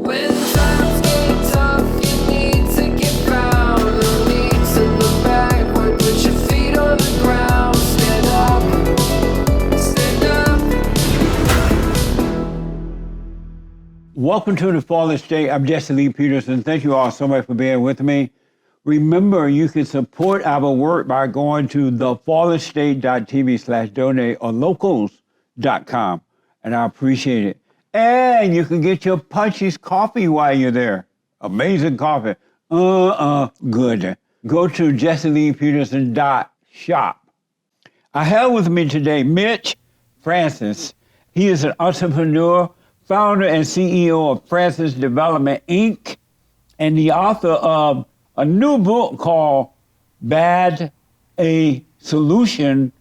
When times get tough, you need to get found. No need to look backward, put your feet on the ground. Stand up, stand up. Welcome to The Fallen State. I'm Jesse Lee Peterson. Thank you all so much for being with me. Remember, you can support our work by going to TheFallenState.tv/donate or locals.com, and I appreciate it. And you can get your Punchies coffee while you're there. Amazing coffee. Good. Go to JesseLeePeterson.shop. I have with me today Mitch Francis. He is an entrepreneur, founder and CEO of Francis Development, Inc., and the author of a new book called Bad A Solution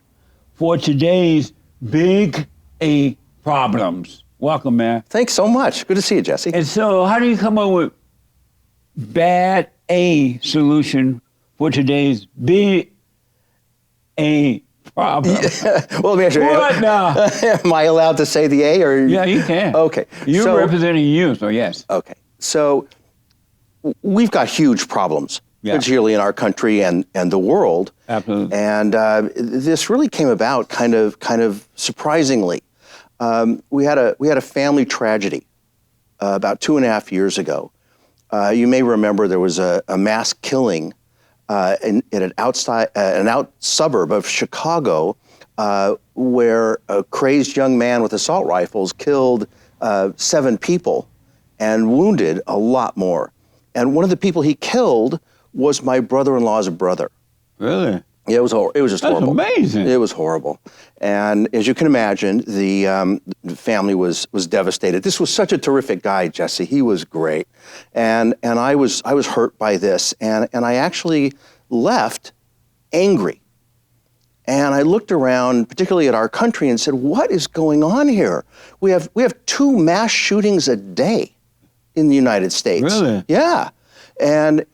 for Today's Big A Problems. Welcome, man. Thanks so much. Good to see you, Jesse. And so how do you come up with Bad A Solution for today's Big A Problem? Yeah. Well, let me ask you. What now? Am I allowed to say the A or? Yeah, you can. Okay. You're representing you, so yes. Okay. So we've got huge problems, particularly in our country and the world. Absolutely. And this really came about kind of surprisingly. We had a family tragedy about 2.5 years ago. You may remember there was a mass killing in an out suburb of Chicago where a crazed young man with assault rifles killed 7 people and wounded a lot more. And one of the people he killed was my brother-in-law's brother. Really? Yeah, it was just horrible. That's amazing. It was horrible. And as you can imagine, the family was devastated. This was such a terrific guy, Jesse. He was great. And I was hurt by this. And I actually left angry. And I looked around, particularly at our country, and said, what is going on here? We have 2 mass shootings a day in the United States. Really? Yeah. And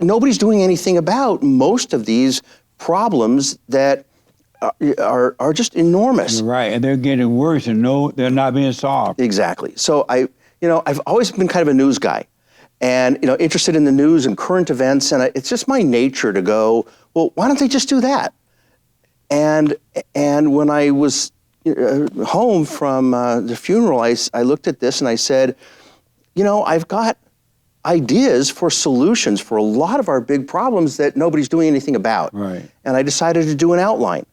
nobody's doing anything about most of these problems that are just enormous. You're right, and they're getting worse, and they're not being solved. Exactly. So I've always been kind of a news guy, and interested in the news and current events, and it's just my nature to go, well, why don't they just do that? And when I was home from the funeral, I looked at this and I said, I've got ideas for solutions for a lot of our big problems that nobody's doing anything about. Right. And I decided to do an outline.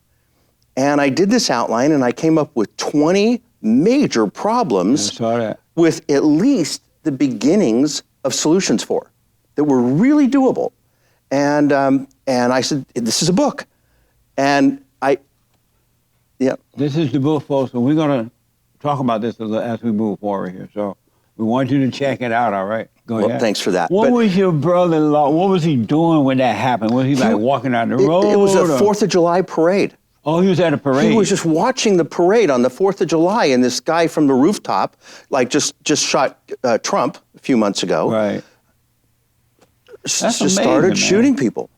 And I did this outline and I came up with 20 major problems with at least the beginnings of solutions for that were really doable. And I said, this is a book. And This is the book, folks, and we're going to talk about this as we move forward here. So we want you to check it out, all right? Go ahead. Well, thanks for that. What was your brother-in-law, what was he doing when that happened? Was he like walking down the road? It was a 4th of July parade. Oh, he was at a parade. He was just watching the parade on the 4th of July, and this guy from the rooftop, just shot Trump a few months ago. Right. Just started shooting people.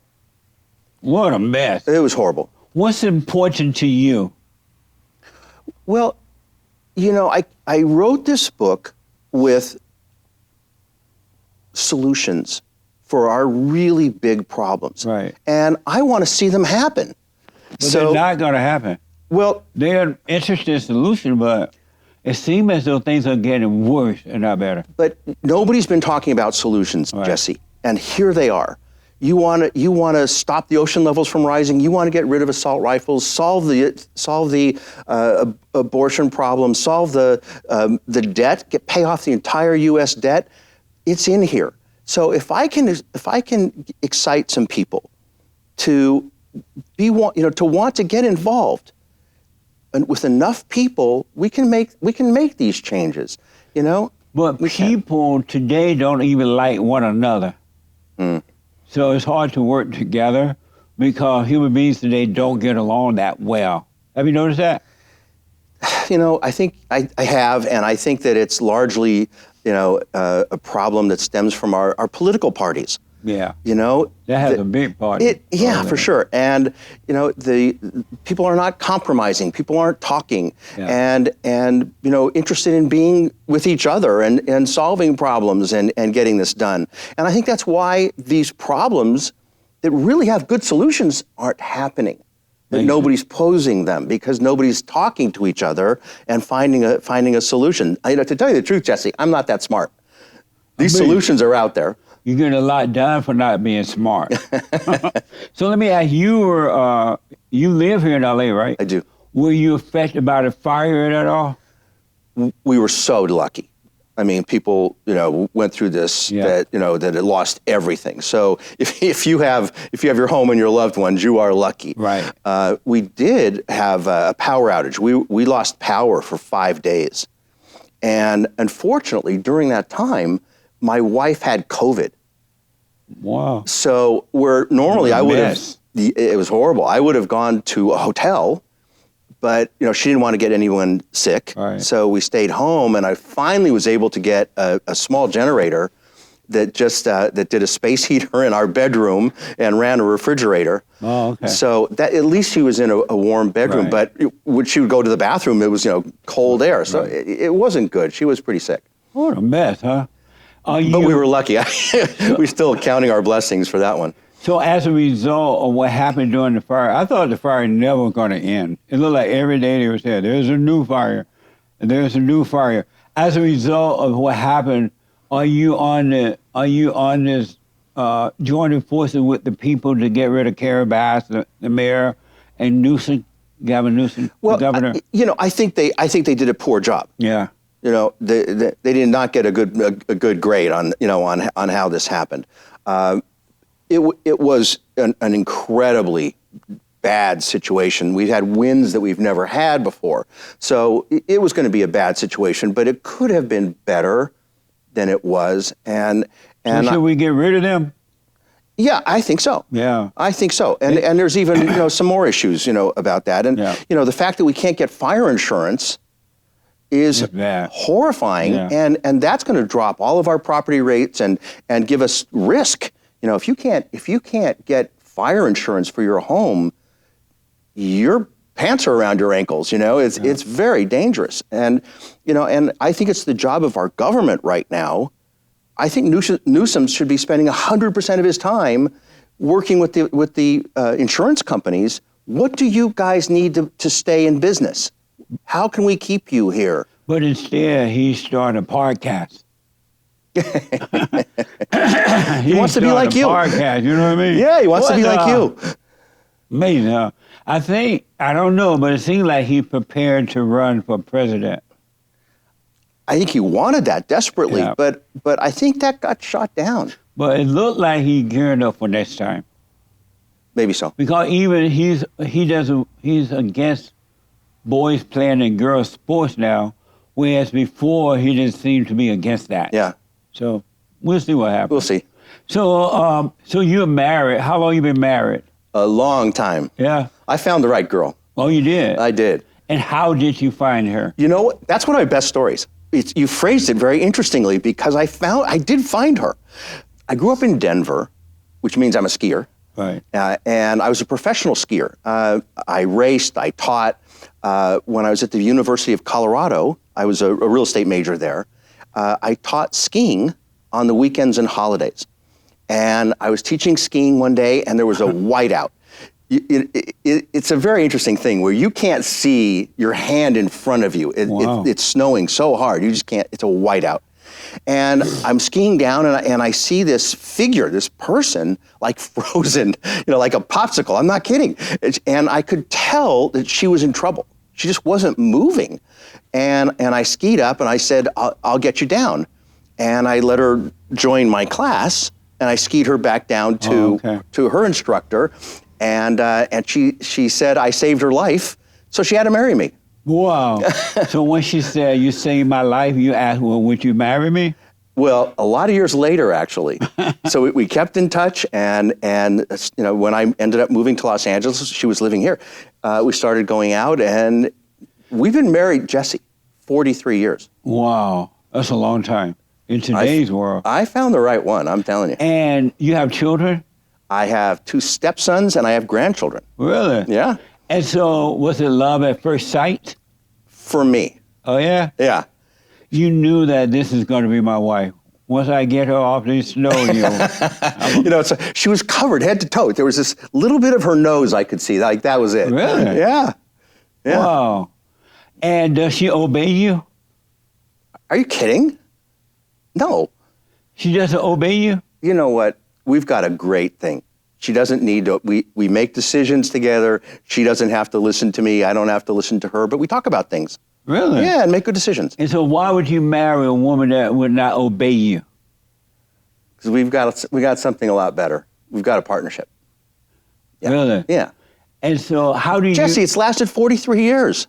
What a mess. It was horrible. What's important to you? Well, I wrote this book with solutions for our really big problems. Right. And I want to see them happen. But they're not going to happen. Well, they're interested in solution, but it seems as though things are getting worse and not better. But nobody's been talking about solutions, right, Jesse, and here they are. You want to stop the ocean levels from rising. You want to get rid of assault rifles, solve the abortion problem, solve the debt, pay off the entire U.S. debt. It's in here. So if I can excite some people to want to get involved, and with enough people, we can make these changes. But people today don't even like one another. Mm. So it's hard to work together because human beings today don't get along that well. Have you noticed that? I think I have, and I think that it's largely, a problem that stems from our political parties. Yeah. You know, That has a big part. Yeah, for sure. And you know, the people are not compromising. People aren't talking, and you know, interested in being with each other and solving problems and getting this done. And I think that's why these problems that really have good solutions aren't happening. That nobody's posing them because nobody's talking to each other and finding a solution. You know, to tell you the truth, Jesse, I'm not that smart. These solutions are out there. You get a lot done for not being smart. So let me ask you: you live here in LA, right? I do. Were you affected by the fire at all? We were so lucky. I mean, people, you know, went through this that, you know, that it lost everything. So if you have your home and your loved ones, you are lucky. Right. We did have a power outage. We lost power for 5 days. And unfortunately, during that time, my wife had COVID. Wow. So where normally I would have, it was horrible. I would have gone to a hotel, but you know, she didn't want to get anyone sick. Right. So we stayed home, and I finally was able to get a small generator that just that did a space heater in our bedroom and ran a refrigerator. Oh, okay. So that at least she was in a warm bedroom, but when she would go to the bathroom, it was, you know, cold air. So it wasn't good. She was pretty sick. What a mess, huh? But we were lucky. We're still counting our blessings for that one. So as a result of what happened during the fire, I thought the fire never was going to end. It looked like every day they were saying, there's a new fire, and there's a new fire. As a result of what happened, are you on this joining forces with the people to get rid of Carrie Bass, the mayor, and Newsom, Gavin Newsom, the governor? You know, I think they did a poor job. Yeah. You know, they did not get a good grade on, you know, on how this happened. It was an incredibly bad situation. We've had winds that we've never had before. So it was going to be a bad situation, but it could have been better than it was. And so should we get rid of them? Yeah, I think so. Yeah. I think so. And there's even, you know, some more issues, you know, about that. And, you know, the fact that we can't get fire insurance is horrifying. And that's going to drop all of our property rates and give us risk. You know, if you can't get fire insurance for your home, your pants are around your ankles. You know, it's very dangerous. And you know, and I think it's the job of our government right now. I think Newsom should be spending 100% of his time working with the insurance companies. What do you guys need to stay in business? How can we keep you here? But instead, he's starting a podcast. He wants to be like you. Podcast, you know what I mean? Yeah, he wants to be like you. Amazing, huh? I don't know, but it seemed like he prepared to run for president. I think he wanted that desperately, but I think that got shot down. But it looked like he geared up for next time. Maybe so. Because even he's against boys playing in girls sports now, whereas before he didn't seem to be against that. Yeah. So we'll see what happens. We'll see. So so you're married. How long you been married? A long time. Yeah. I found the right girl. Oh, you did? I did. And how did you find her? You know, that's one of my best stories. You phrased it very interestingly because I did find her. I grew up in Denver, which means I'm a skier. Right. And I was a professional skier. I raced, I taught. When I was at the University of Colorado, I was a real estate major there. I taught skiing on the weekends and holidays. And I was teaching skiing one day, and there was a whiteout. It's a very interesting thing where you can't see your hand in front of you. It's snowing so hard, you just can't, it's a whiteout. And I'm skiing down, and I see this figure, this person, like frozen, you know, like a popsicle. I'm not kidding. And I could tell that she was in trouble. She just wasn't moving. And I skied up, and I said, I'll get you down. And I let her join my class, and I skied her back down to her instructor. And she said I saved her life, so she had to marry me. Wow. So when she said, you saved my life, you asked, well, would you marry me? Well, a lot of years later, actually. So we kept in touch, and you know, when I ended up moving to Los Angeles, she was living here. We started going out, and we've been married, Jesse, 43 years. Wow, that's a long time. in today's world. I found the right one, I'm telling you. And you have children? I have 2 stepsons and I have grandchildren. Really? Yeah. And so was it love at first sight? For me. Oh, yeah? Yeah. You knew that this is going to be my wife. Once I get her off this snow, She was covered head to toe. There was this little bit of her nose I could see. Like, that was it. Really? Yeah. Yeah. Wow. And does she obey you? Are you kidding? No. She doesn't obey you? You know what? We've got a great thing. She doesn't need to, we make decisions together. She doesn't have to listen to me. I don't have to listen to her, but we talk about things. Really? Yeah, and make good decisions. And so why would you marry a woman that would not obey you? Because we got something a lot better. We've got a partnership. Yeah. Really? Yeah. And so how do you... Jesse, it's lasted 43 years.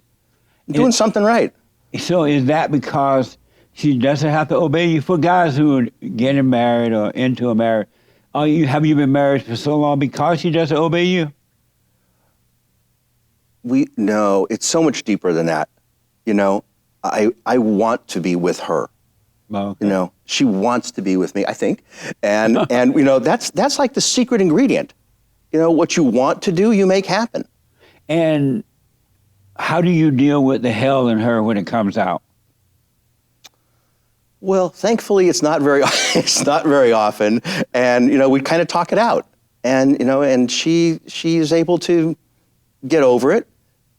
You're doing something right. So is that because she doesn't have to obey you? For guys who are getting married or into a marriage, have you been married for so long because she doesn't obey you? No, it's so much deeper than that. I want to be with her. Okay. She wants to be with me, I think. And that's like the secret ingredient. What you want to do, you make happen. And how do you deal with the hell in her when it comes out? Well, thankfully, it's not very often, and we kind of talk it out, and she is able to get over it.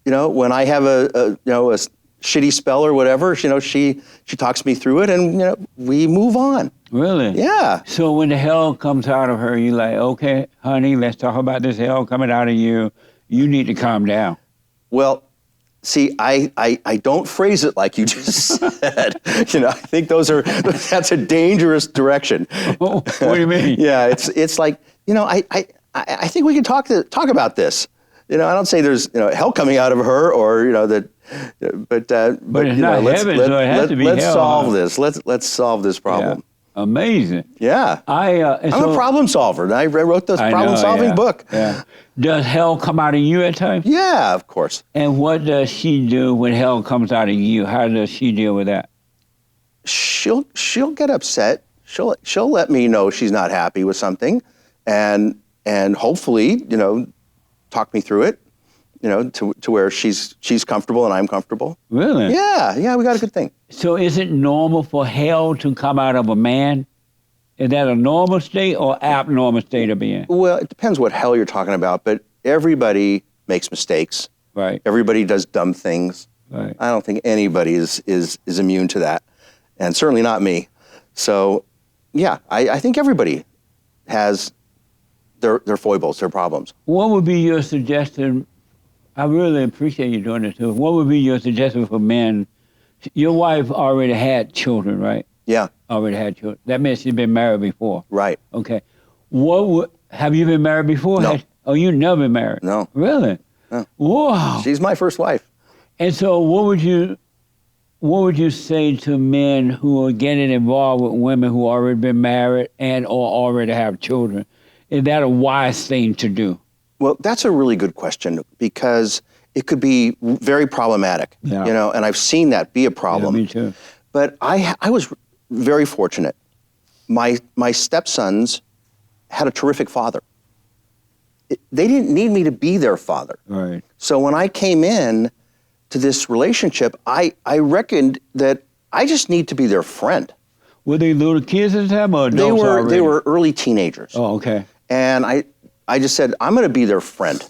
When I have a shitty spell or whatever, she talks me through it, and we move on. Really? Yeah. So when the hell comes out of her, you're like, okay, honey, let's talk about this hell coming out of you. You need to calm down. Well, see, I don't phrase it like you just said. I think that's a dangerous direction. What do you mean? Yeah, it's like, I think we can talk about this. I don't say there's hell coming out of her or that, but it's not heaven, so it has to be hell. Let's solve this. Let's solve this problem. Yeah. Amazing. Yeah. I'm a problem solver. And I wrote this problem-solving book. Yeah. Does hell come out of you at times? Yeah, of course. And what does she do when hell comes out of you? How does she deal with that? She'll get upset. She'll let me know she's not happy with something, and hopefully talk me through it. To where she's comfortable and I'm comfortable. Really? Yeah, we got a good thing. So is it normal for hell to come out of a man? Is that a normal state or abnormal state of being? Well, it depends what hell you're talking about, but everybody makes mistakes. Right. Everybody does dumb things. Right. I don't think anybody is immune to that, and certainly not me. So, yeah, I think everybody has their foibles, their problems. What would be your suggestion? I really appreciate you doing this too. What would be your suggestion for men? Your wife already had children, right? Yeah. Already had children. That means she's been married before. Right. Okay. Have you been married before? No. You never been married? No. Really? No. Wow. She's my first wife. And so what would you say to men who are getting involved with women who already been married and or already have children? Is that a wise thing to do? Well, that's a really good question because it could be very problematic, and I've seen that be a problem. Yeah, me too. But I was very fortunate. My stepsons had a terrific father. They didn't need me to be their father. Right. So when I came in to this relationship, I reckoned that I just need to be their friend. Were they little kids at the time or adults already? They were early teenagers. Oh, okay. And I just said, I'm going to be their friend.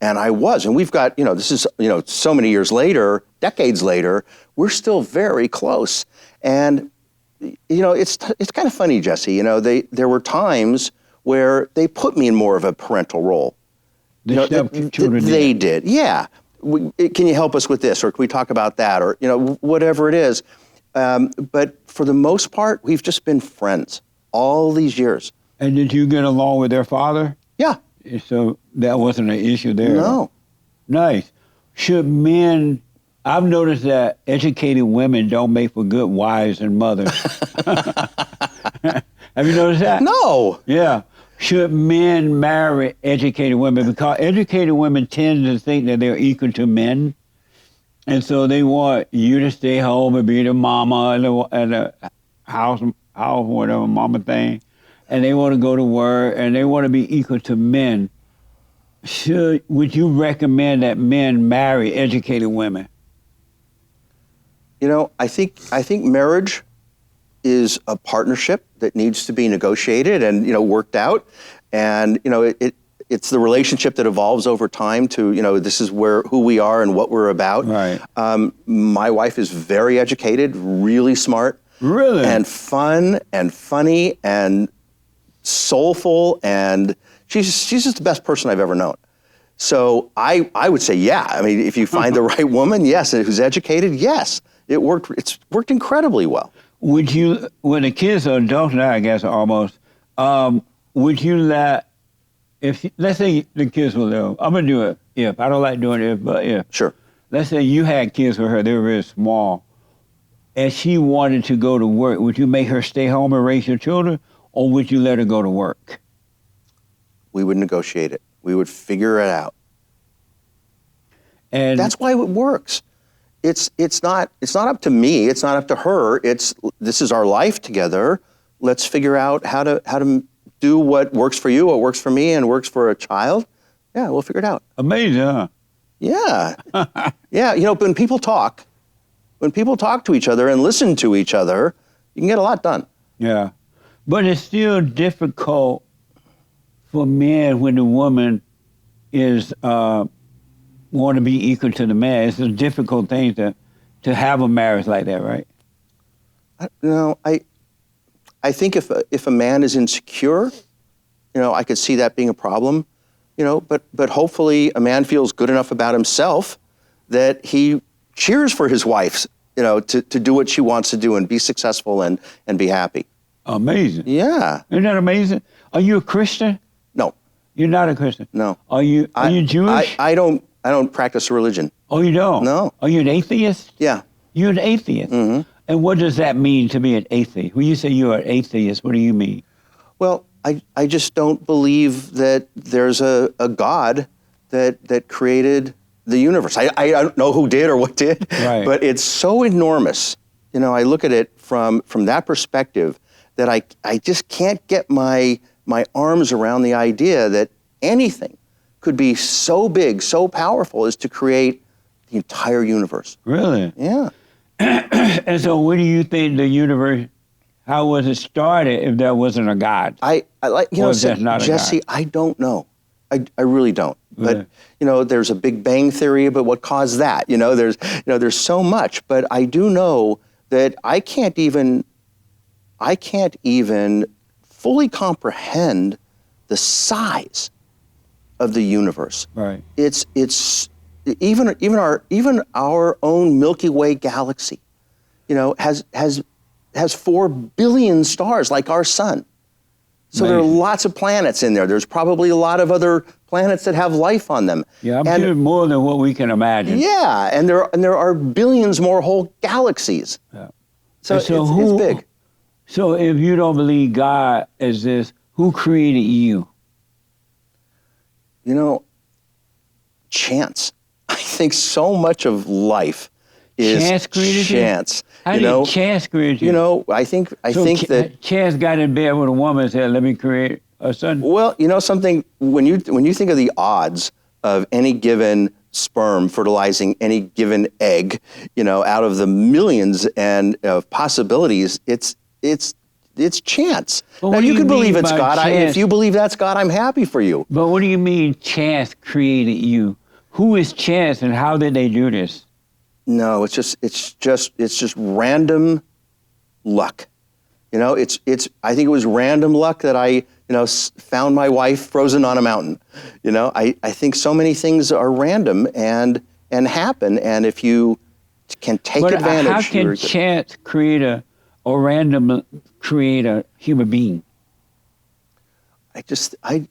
And I was. And we've got, this is, so many years later, decades later, we're still very close. And, it's kind of funny, Jesse. There were times where they put me in more of a parental role. They did. Yeah. Can you help us with this? Or can we talk about that? Or, whatever it is. But for the most part, we've just been friends all these years. And did you get along with their father? Yeah. So that wasn't an issue there? No. Nice. Should men... I've noticed that educated women don't make for good wives and mothers. Have you noticed that? No. Yeah. Should men marry educated women? Because educated women tend to think that they're equal to men. And so they want you to stay home and be the mama house, whatever, mama thing, and they want to go to work and they want to be equal to men. Would you recommend that men marry educated women? You know, I think marriage is a partnership that needs to be negotiated and, you know, worked out. And, you know, it's the relationship that evolves over time to, you know, this is who we are and what we're about. Right. My wife is very educated, really smart. Really? And fun and funny and soulful, and she's just the best person I've ever known. So I would say, yeah. I mean, if you find the right woman, yes. And who's educated, yes. It's worked incredibly well. Would you, when the kids are adults now, I guess almost, would you let's say the kids were little, I'm gonna do it if, I don't like doing it if, but if. Sure. Let's say you had kids with her, they were very small, and she wanted to go to work, would you make her stay home and raise your children, or would you let her go to work? We would negotiate it. We would figure it out. And that's why it works. It's not up to me. It's not up to her. This is our life together. Let's figure out how to do what works for you, what works for me, and works for a child. Yeah, we'll figure it out. Amazing, huh? Yeah, yeah. You know, when people talk to each other and listen to each other, you can get a lot done. Yeah, but it's still difficult for men when the woman is want to be equal to the man. It's a difficult thing to have a marriage like that, right? No, I think if a man is insecure, you know, I could see that being a problem, you know, but hopefully a man feels good enough about himself that he cheers for his wife, you know, to do what she wants to do and be successful and be happy. Amazing. Yeah. Isn't that amazing? Are you a Christian? No. You're not a Christian? No. Are you Jewish? I don't practice a religion. Oh, you don't? No. Are you an atheist? Yeah. You're an atheist? Mm-hmm. And what does that mean to be an atheist? When you say you're an atheist, what do you mean? Well, I just don't believe that there's a God that created the universe. I don't know who did or what did, right. But it's so enormous. You know, I look at it from that perspective that I just can't get my arms around the idea that anything could be so big, so powerful as to create the entire universe. Really? Yeah. And so what do you think the universe, how was it started if there wasn't a God? I like, you know, Jesse, I don't know. I really don't. Really? But, you know, there's a Big Bang theory about what caused that. You know, there's so much. But I do know that I can't even fully comprehend the size of the universe. Right. It's even our own Milky Way galaxy, you know, has 4 billion stars like our sun. So there are lots of planets in there. There's probably a lot of other planets that have life on them. Yeah, I'm sure more than what we can imagine. Yeah, and there are billions more whole galaxies. Yeah. So it's big. So if you don't believe God exists, who created you? You know, chance. I think so much of life is chance. Created chance. You? How did chance create you? You know, I think that chance got in bed with a woman and said, "Let me create a son." Well, you know something. When you think of the odds of any given sperm fertilizing any given egg, you know, out of the millions and of possibilities, it's chance. Well, now you can believe it's God. If you believe that's God, I'm happy for you. But what do you mean chance created you? Who is chance and how did they do this? No, it's just random luck. You know, I think it was random luck that I, you know, found my wife frozen on a mountain. You know, I think so many things are random and happen, and if you can take advantage. How can chance create or random create a human being?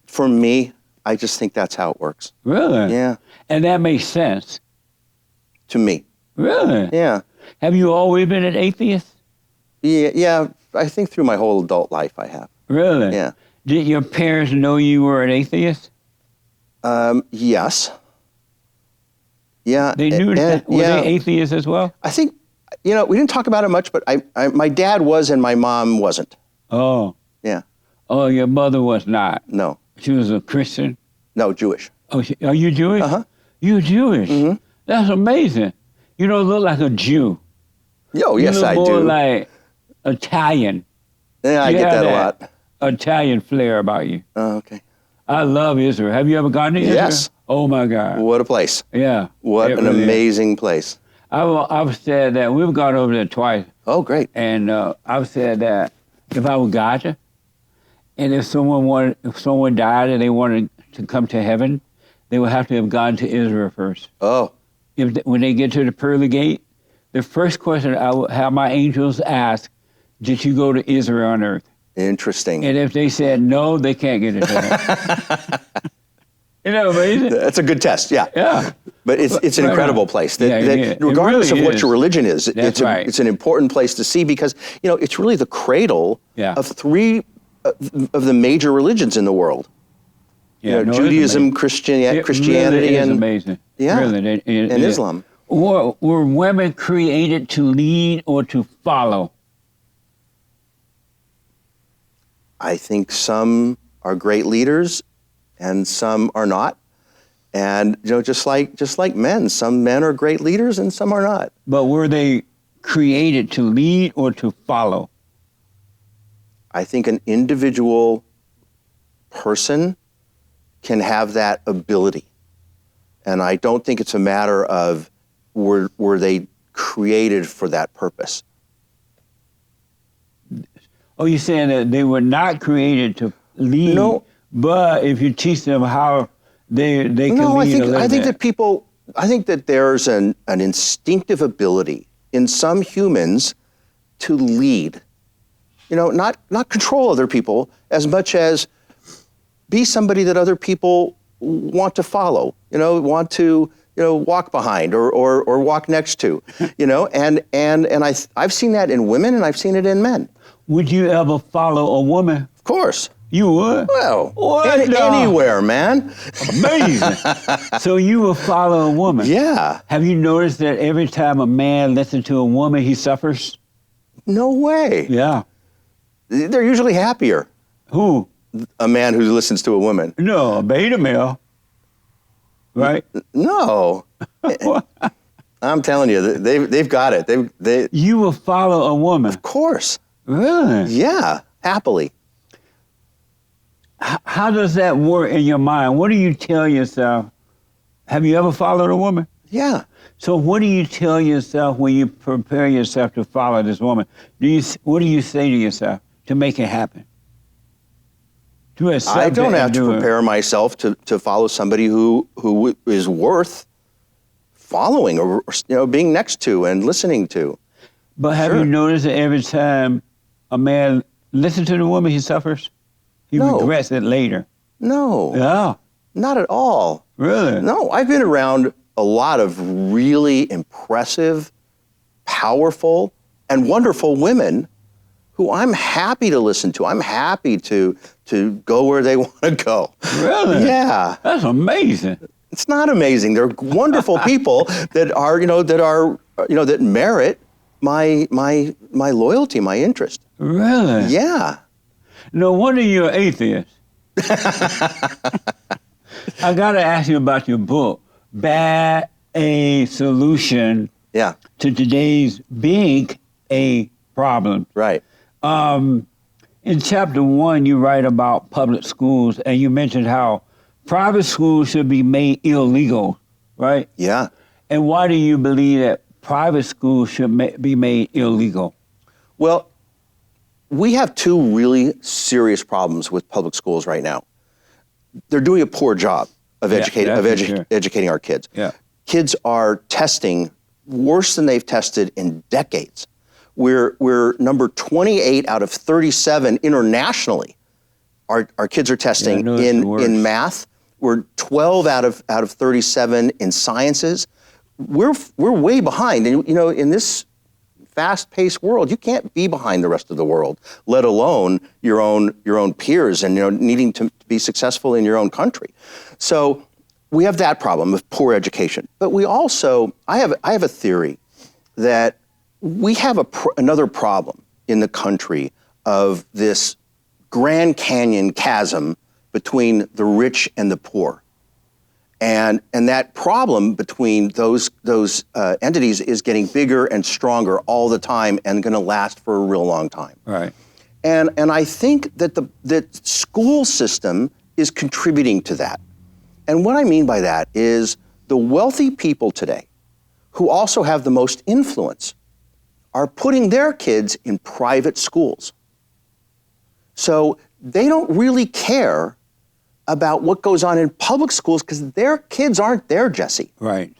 For me, I just think that's how it works. Really? Yeah. And that makes sense. To me. Really? Yeah. Have you always been an atheist? Yeah, I think through my whole adult life I have. Really? Yeah. Did your parents know you were an atheist? Yes. Yeah. They knew that? Were they atheists as well? I think you know, we didn't talk about it much, but my dad was and my mom wasn't. Oh. Yeah. Oh, your mother was not. No. She was a Christian? No, Jewish. Oh, are you Jewish? Uh-huh. You're Jewish? Mm-hmm. That's amazing. You don't look like a Jew. Oh, yes, I do. You look more do. like Italian. Yeah, I You get have that a lot. Italian flair about you. Oh, okay. I love Israel. Have you ever gone to Israel? Yes. Oh, my God. What a place. Yeah. What it an really is. amazing place. I've said that. We've gone over there twice. Oh, great. And I've said that if I were God, and if someone died and they wanted to come to heaven, they would have to have gone to Israel first. Oh. When they get to the pearly gate, the first question I would have my angels ask, did you go to Israel on earth? Interesting. And if they said no, they can't get into heaven. Isn't that amazing? That's a good test, yeah. Yeah. But it's an incredible place. Regardless really of what is. your religion is, That's right. it's an important place to see because, you know, it's really the cradle of three of the major religions in the world. Yeah, You know, Judaism, Christianity, really is and amazing. Yeah, Really, and Islam. Were women created to lead or to follow? I think some are great leaders and some are not. And you know, just like men, some men are great leaders and some are not. But were they created to lead or to follow? I think an individual person can have that ability. And I don't think it's a matter of were they created for that purpose. Oh, you're saying that they were not created to lead, No. but if you teach them how they can lead No, a little I think bit. that I think that there's an instinctive ability in some humans to lead. You know, not control other people as much as be somebody that other people want to follow, you know, want to, you know, walk behind or walk next to, you know, and I've seen that in women and I've seen it in men. Would you ever follow a woman? Of course. You would? Well, What the- anywhere, man. Amazing. So you will follow a woman? Yeah. Have you noticed that every time a man listens to a woman, he suffers? No way. Yeah. They're usually happier. Who? A man who listens to a woman. No, a beta male. Right? No. I'm telling you, they've got it. They You will follow a woman? Of course. Really? Yeah, happily. How does that work in your mind? What do you tell yourself? Have you ever followed a woman? Yeah. So what do you tell yourself when you prepare yourself to follow this woman? What do you say to yourself to make it happen? To accept I don't it have and to do it. prepare myself to follow somebody who is worth following or, you know, being next to and listening to. But have Sure. you noticed that every time a man listens to the woman, he suffers? He No. regrets it later. No, Yeah, not at all. really? No, I've been around a lot of really impressive, powerful, and wonderful women who I'm happy to listen to. I'm happy to go where they want to go. Really? Yeah. That's amazing. It's not amazing. They're wonderful people that merit my loyalty, my interest. Really? Yeah. No wonder you're an atheist. I got to ask you about your book, Bad A Solution Yeah. to Today's Big A Problem. Right. In chapter 1, you write about public schools, and you mentioned how private schools should be made illegal, right? Yeah. And why do you believe that private schools should be made illegal? Well, we have two really serious problems with public schools right now. They're doing a poor job of that's for sure. educating our kids. Yeah. Kids are testing worse than they've tested in decades. We're number 28 out of 37 internationally. Our kids are testing I know it's the worst. in math. We're 12 out of 37 in sciences. We're way behind, and you know, in this fast-paced world, you can't be behind the rest of the world, let alone your own peers, and you know, needing to be successful in your own country. So we have that problem of poor education. But we also, I have a theory that we have another problem in the country of this Grand Canyon chasm between the rich and the poor. And that problem between those entities is getting bigger and stronger all the time and going to last for a real long time. Right. And I think that the school system is contributing to that. And what I mean by that is the wealthy people today, who also have the most influence, are putting their kids in private schools. So they don't really care about what goes on in public schools because their kids aren't there, Jesse. Right.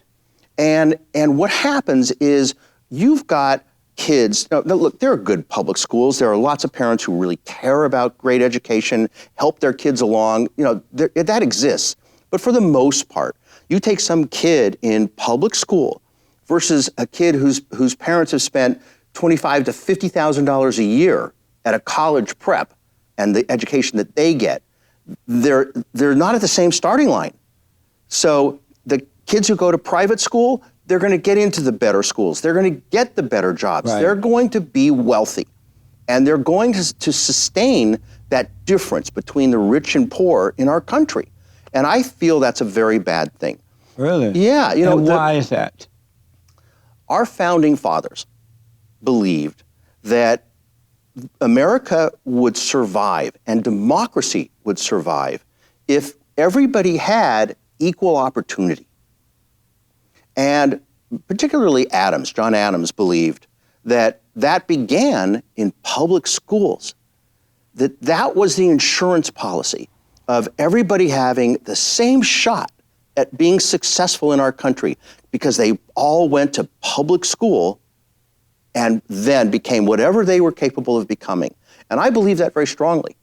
And what happens is you've got kids, now, look, there are good public schools. There are lots of parents who really care about great education, help their kids along. That exists. But for the most part, you take some kid in public school versus a kid whose parents have spent $25,000 to $50,000 a year at a college prep and the education that they get, they're not at the same starting line. So the kids who go to private school, they're going to get into the better schools. They're going to get the better jobs. Right. They're going to be wealthy. And they're going to sustain that difference between the rich and poor in our country. And I feel that's a very bad thing. Really? Yeah. And why is that? Our founding fathers believed that America would survive and democracy would survive if everybody had equal opportunity. And particularly John Adams believed that began in public schools, that was the insurance policy of everybody having the same shot at being successful in our country because they all went to public school and then became whatever they were capable of becoming. And I believe that very strongly.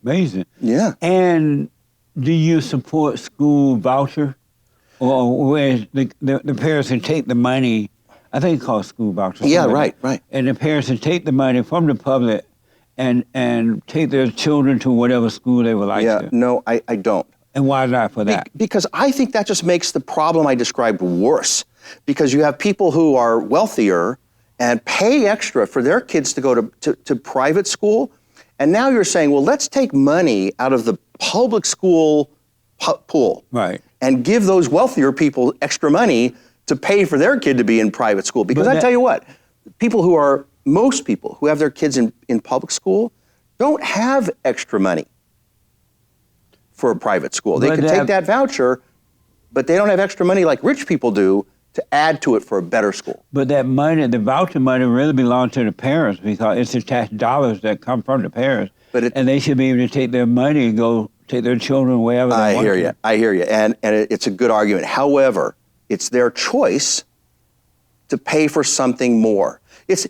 Amazing. Yeah. And do you support school voucher? Or where the parents can take the money, I think it's called school voucher. Yeah, right. And the parents can take the money from the public and take their children to whatever school they would like to. No, I don't. And why not for that? Because I think that just makes the problem I described worse. Because you have people who are wealthier and pay extra for their kids to go to private school. And now you're saying, well, let's take money out of the public school pool. Right. And give those wealthier people extra money to pay for their kid to be in private school. Because I tell you what, most people who have their kids in public school don't have extra money for a private school. They could take that voucher, but they don't have extra money like rich people do to add to it for a better school. But that money, the voucher money, really belongs to the parents because it's the tax dollars that come from the parents. And they should be able to take their money and go take their children wherever they want to. I hear you. And it's a good argument. However, it's their choice to pay for something more. It's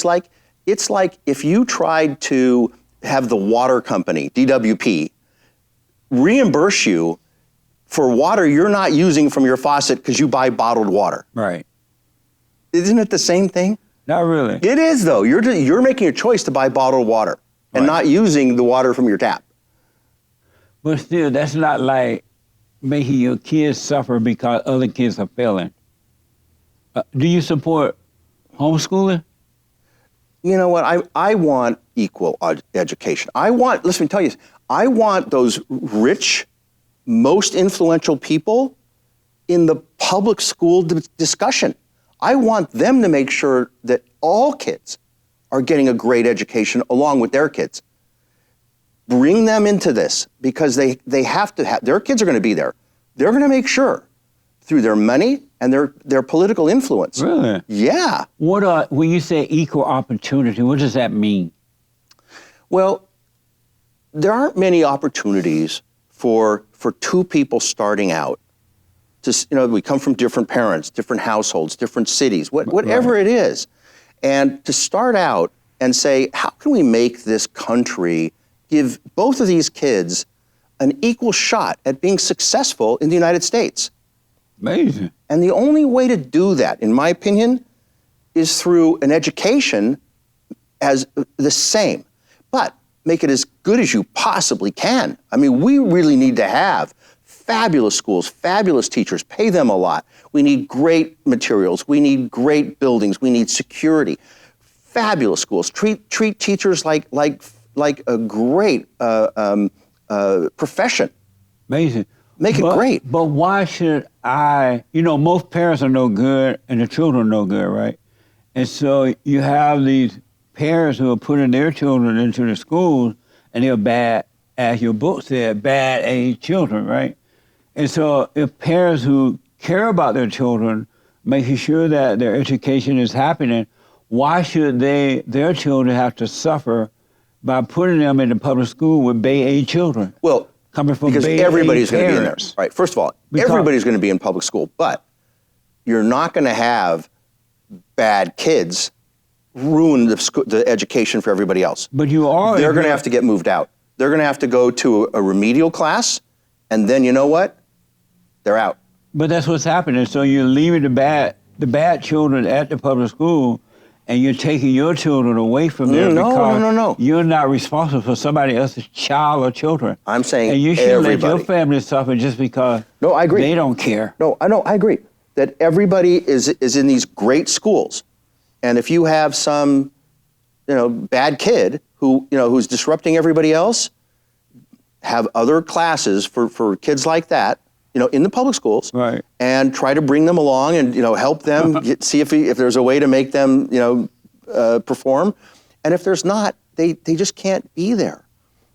like if you tried to have the water company, DWP, reimburse you for water you're not using from your faucet because you buy bottled water. Right. Isn't it the same thing? Not really. It is, though. You're making a choice to buy bottled water and not using the water from your tap. But still, that's not like making your kids suffer because other kids are failing. Do you support homeschooling? You know what? I want equal education. Let me tell you, I want those rich, most influential people in the public school discussion. I want them to make sure that all kids are getting a great education along with their kids. Bring them into this because they have to have, their kids are going to be there. They're going to make sure through their money and their political influence. Really? Yeah. When you say equal opportunity, what does that mean? Well, there aren't many opportunities for two people starting out. We come from different parents, different households, different cities, whatever it is. And to start out and say, how can we make this country give both of these kids an equal shot at being successful in the United States? Amazing. And the only way to do that, in my opinion, is through an education as the same, but make it as good as you possibly can. I mean, we really need to have fabulous schools, fabulous teachers, pay them a lot. We need great materials. We need great buildings. We need security. Fabulous schools. Treat teachers like a great profession. Amazing. Make it great. But why should most parents are no good and the children are no good, right? And so you have these parents who are putting their children into the schools and they're bad, as your book said, bad age children, right? And so if parents who care about their children, making sure that their education is happening, why should their children have to suffer by putting them in the public school with Bay age children? Well, coming from because Bay everybody's age going to be in there. parents. Right. First of all, Because- everybody's going to be in public school, but you're not going to have bad kids ruin the education for everybody else. But you are. They're going to have to get moved out. They're going to have to go to a remedial class, and then you know what? They're out. But that's what's happening. So you're leaving the bad children at the public school, and you're taking your children away from there because No. you're not responsible for somebody else's child or children. I'm saying and you shouldn't let everybody. your family suffer just because No, I agree. they don't care. No, I agree that everybody is in these great schools, and if you have some, bad kid who's disrupting everybody else, have other classes for kids like that, in the public schools, Right. and try to bring them along and help them see if there's a way to make them perform, and if there's not, they just can't be there,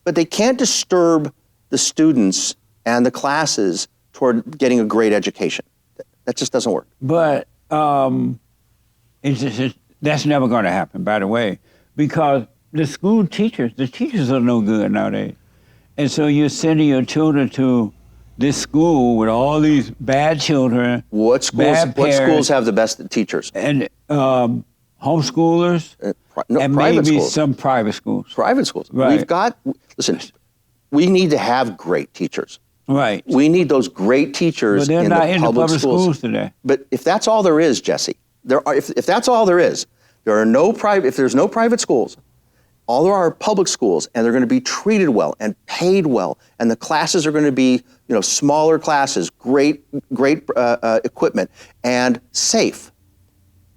but they can't disturb the students and the classes toward getting a great education. That just doesn't work. But that's never going to happen, by the way, because the teachers are no good nowadays. And so you're sending your children to this school with all these bad children. What schools parents, have the best teachers? And homeschoolers, and private maybe schools. some private schools. Private schools. Right. Listen, we need to have great teachers. Right. We need those great teachers But they're in not the in the public public schools today. But if that's all there is, Jesse, if that's all there is, if there's no private schools, all there are public schools, and they're going to be treated well and paid well, and the classes are going to be, smaller classes, great equipment, and safe.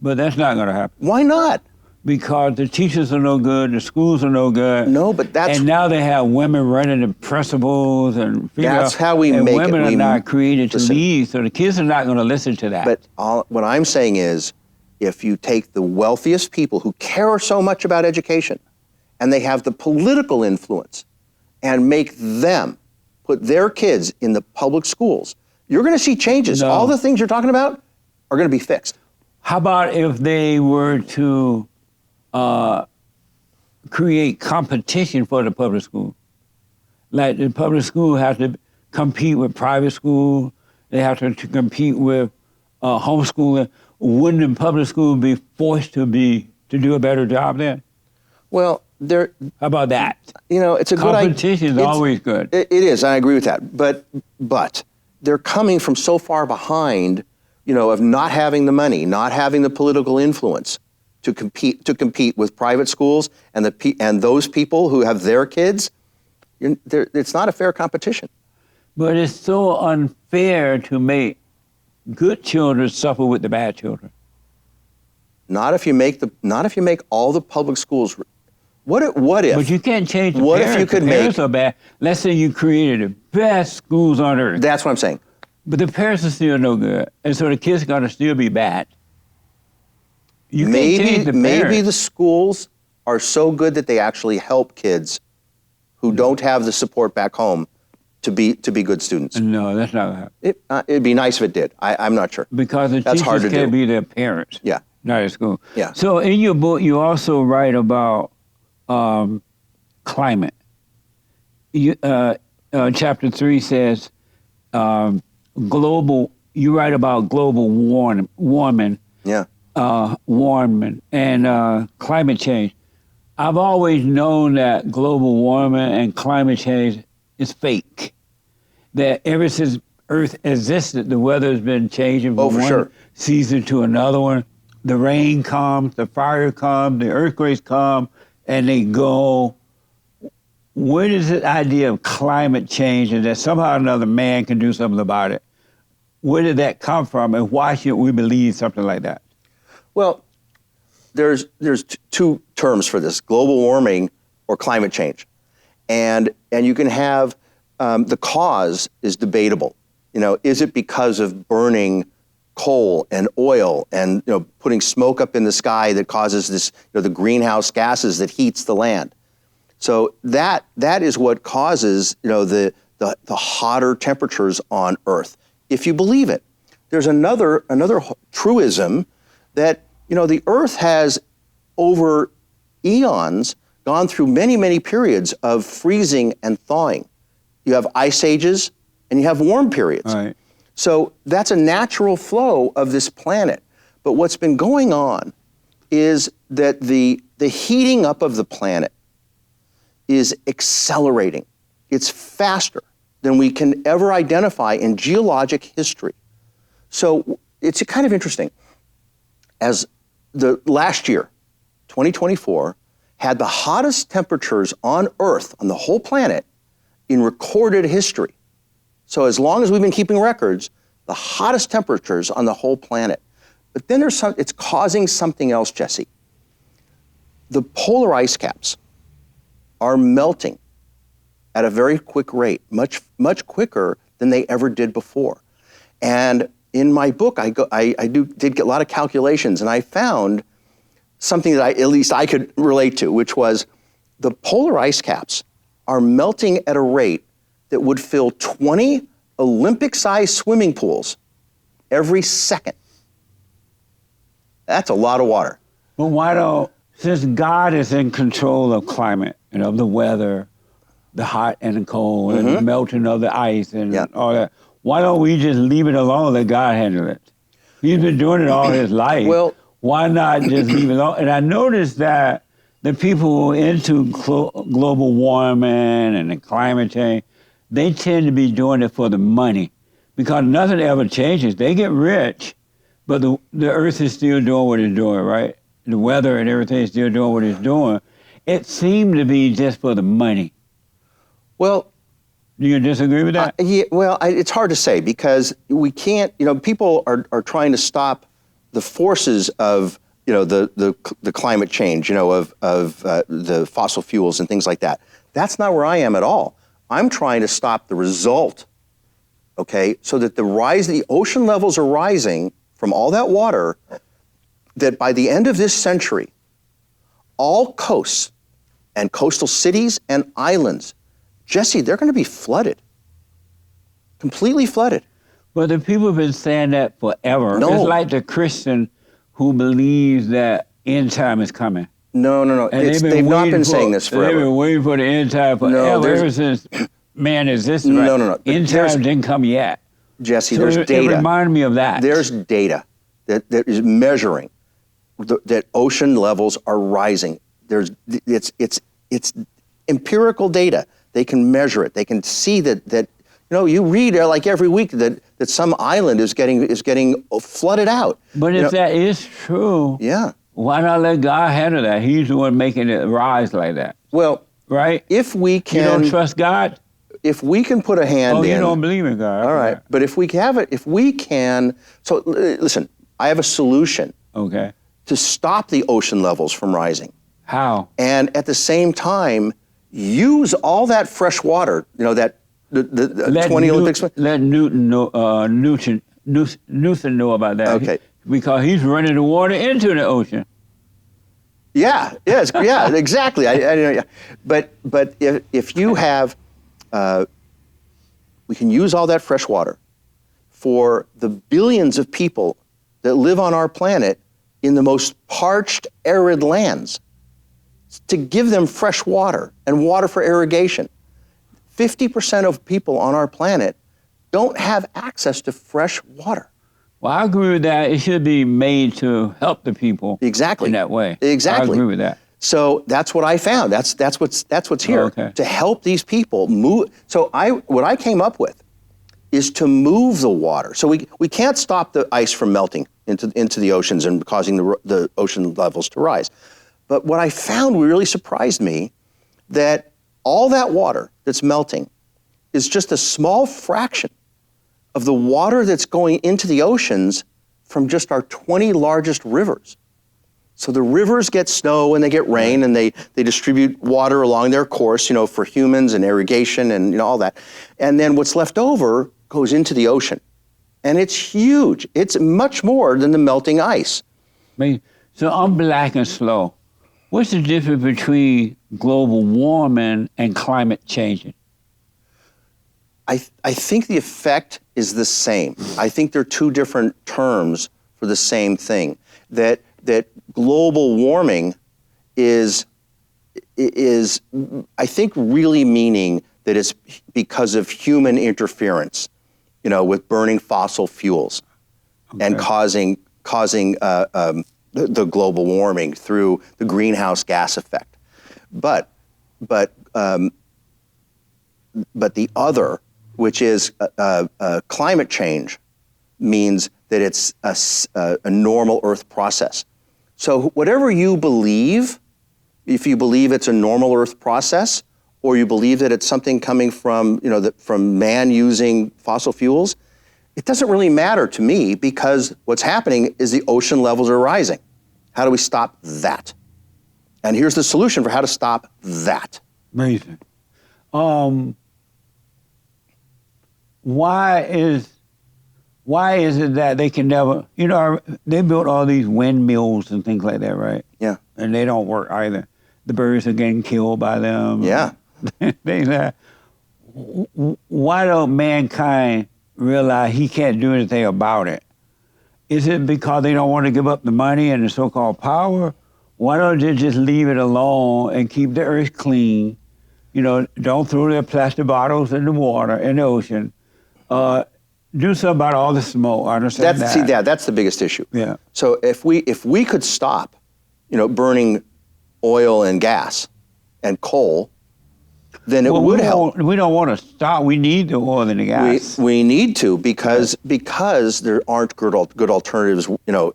But that's not going to happen Why not? because the teachers are no good, the schools are no good. No, but that's And now they have women running the principals and That's how we and make it. women are not created to Listen. lead, so the kids are not going to listen to that. But what I'm saying is, if you take the wealthiest people who care so much about education, and they have the political influence, and make them put their kids in the public schools, you're going to see changes. No. All the things you're talking about are going to be fixed. How about if they were to create competition for the public school? Like the public school has to compete with private school, they have to compete with homeschooling. Wouldn't the public school be forced to do a better job then? Well, How about that? it's a good idea. Competition is always good. It is, I agree with that. But they're coming from so far behind, of not having the money, not having the political influence to compete with private schools and those people who have their kids. It's not a fair competition. But it's so unfair to make good children suffer with the bad children. Not if you make all the public schools. What if? But you can't change the What if parents. you could the parents are bad. Let's say you created the best schools on earth, That's what I'm saying. but the parents are still no good, and so the kids are gonna still be bad. You can't change the Maybe parents. the schools are so good that they actually help kids who don't have the support back home to be good students. No, that's not gonna happen. It'd be nice if it did. I'm not sure. Because the That's hard teachers to can't do. be their parents. Yeah. Not at school. Yeah. So in your book, you also write about climate. Chapter 3 says global. You write about global warming. Yeah. Warming and climate change. I've always known that global warming and climate change is fake. That ever since Earth existed, the weather has been changing from for one sure. season to another one. The rain comes, the fire comes, the earthquakes come, and they go. where does this idea of climate change and that somehow or another man can do something about it, where did that come from, and why should we believe something like that? Well, there's two terms for this: global warming or climate change, and you can have the cause is debatable. You know, is it because of burning coal and oil and putting smoke up in the sky that causes this, the greenhouse gases that heats the land? So that is what causes the hotter temperatures on Earth, if you believe it. There's another truism that the Earth has over eons gone through many periods of freezing and thawing. You have ice ages and you have warm periods. Right. So that's a natural flow of this planet. But what's been going on is that the heating up of the planet is accelerating. It's faster than we can ever identify in geologic history. So it's kind of interesting. As the last year, 2024, had the hottest temperatures on Earth, on the whole planet, in recorded history. So as long as we've been keeping records, the hottest temperatures on the whole planet. But then it's causing something else, Jesse. The polar ice caps are melting at a very quick rate, much quicker than they ever did before. And in my book, I did get a lot of calculations, and I found something that at least I could relate to, which was the polar ice caps are melting at a rate that would fill 20 Olympic-sized swimming pools every second. That's a lot of water. But why don't, since God is in control of climate and of the weather, the hot and the cold, and the melting of the ice and all that, why don't we just leave it alone, let God handle it? He's been doing it all his life. Well, why not just leave it alone? And I noticed that the people who are into global warming and the climate change, they tend to be doing it for the money, because nothing ever changes. They get rich, but the earth is still doing what it's doing, right? The weather and everything is still doing what it's doing. It seemed to be just for the money. Well, do you disagree with that? Yeah, well, it's hard to say, because we can't, people are trying to stop the forces of, the climate change, of the fossil fuels and things like that. That's not where I am at all. I'm trying to stop the result, okay? So that the ocean levels are rising from all that water, that by the end of this century, all coasts and coastal cities and islands, Jesse, they're going to be flooded, completely flooded. But the people have been saying that forever. No. It's like the Christian who believes that end time is coming. No. And They've not been saying this forever. They've been waiting for the end time forever, ever since man existed. Right? No. End time didn't come yet. Jesse, So there's data. It reminded me of that. There's data that is measuring that ocean levels are rising. It's empirical data. They can measure it. They can see that you read like every week that some island is getting flooded out. But if that is true, why not let God handle that? He's the one making it rise like that. Well, right? If we can, you don't trust God? If we can put a hand in. You don't believe in God. All right, but if we can. So listen, I have a solution. Okay. To stop the ocean levels from rising. How? And at the same time, use all that fresh water. The 20 Olympics. Let Newton know. Newton know about that. Okay. Because he's running the water into the ocean. Yeah, exactly. But if you have, we can use all that fresh water for the billions of people that live on our planet in the most parched, arid lands, to give them fresh water and water for irrigation. 50% of people on our planet don't have access to fresh water. Well, I agree with that. It should be made to help the people. Exactly. In that way. Exactly. I agree with that. So that's what I found. That's what's here. Okay. To help these people move. So what I came up with is to move the water. So we can't stop the ice from melting into the oceans and causing the ocean levels to rise. But what I found really surprised me, that all that water that's melting is just a small fraction of the water that's going into the oceans from just our 20 largest rivers. So the rivers get snow and they get rain and they distribute water along their course, for humans and irrigation and all that. And then what's left over goes into the ocean. And it's huge. It's much more than the melting ice. So I'm black and slow. What's the difference between global warming and climate changing? I think the effect is the same. I think they're two different terms for the same thing. That global warming is I think really meaning that it's because of human interference, with burning fossil fuels and causing the global warming through the greenhouse gas effect. But the other, which is climate change, means that it's a normal Earth process. So whatever you believe, if you believe it's a normal Earth process, or you believe that it's something coming from, from man using fossil fuels, it doesn't really matter to me, because what's happening is the ocean levels are rising. How do we stop that? And here's the solution for how to stop that. Amazing. Why is it that they can never, they built all these windmills and things like that, right? Yeah. And they don't work either. The birds are getting killed by them. Yeah. Why don't mankind realize he can't do anything about it? Is it because they don't want to give up the money and the so-called power? Why don't they just leave it alone and keep the earth clean? Don't throw their plastic bottles in the water, in the ocean. Do something about all the smoke. I understand that. That's the biggest issue. Yeah. So if we could stop, burning oil and gas and coal, then it would help. We don't want to stop. We need the oil and the gas. We need to, because there aren't good alternatives,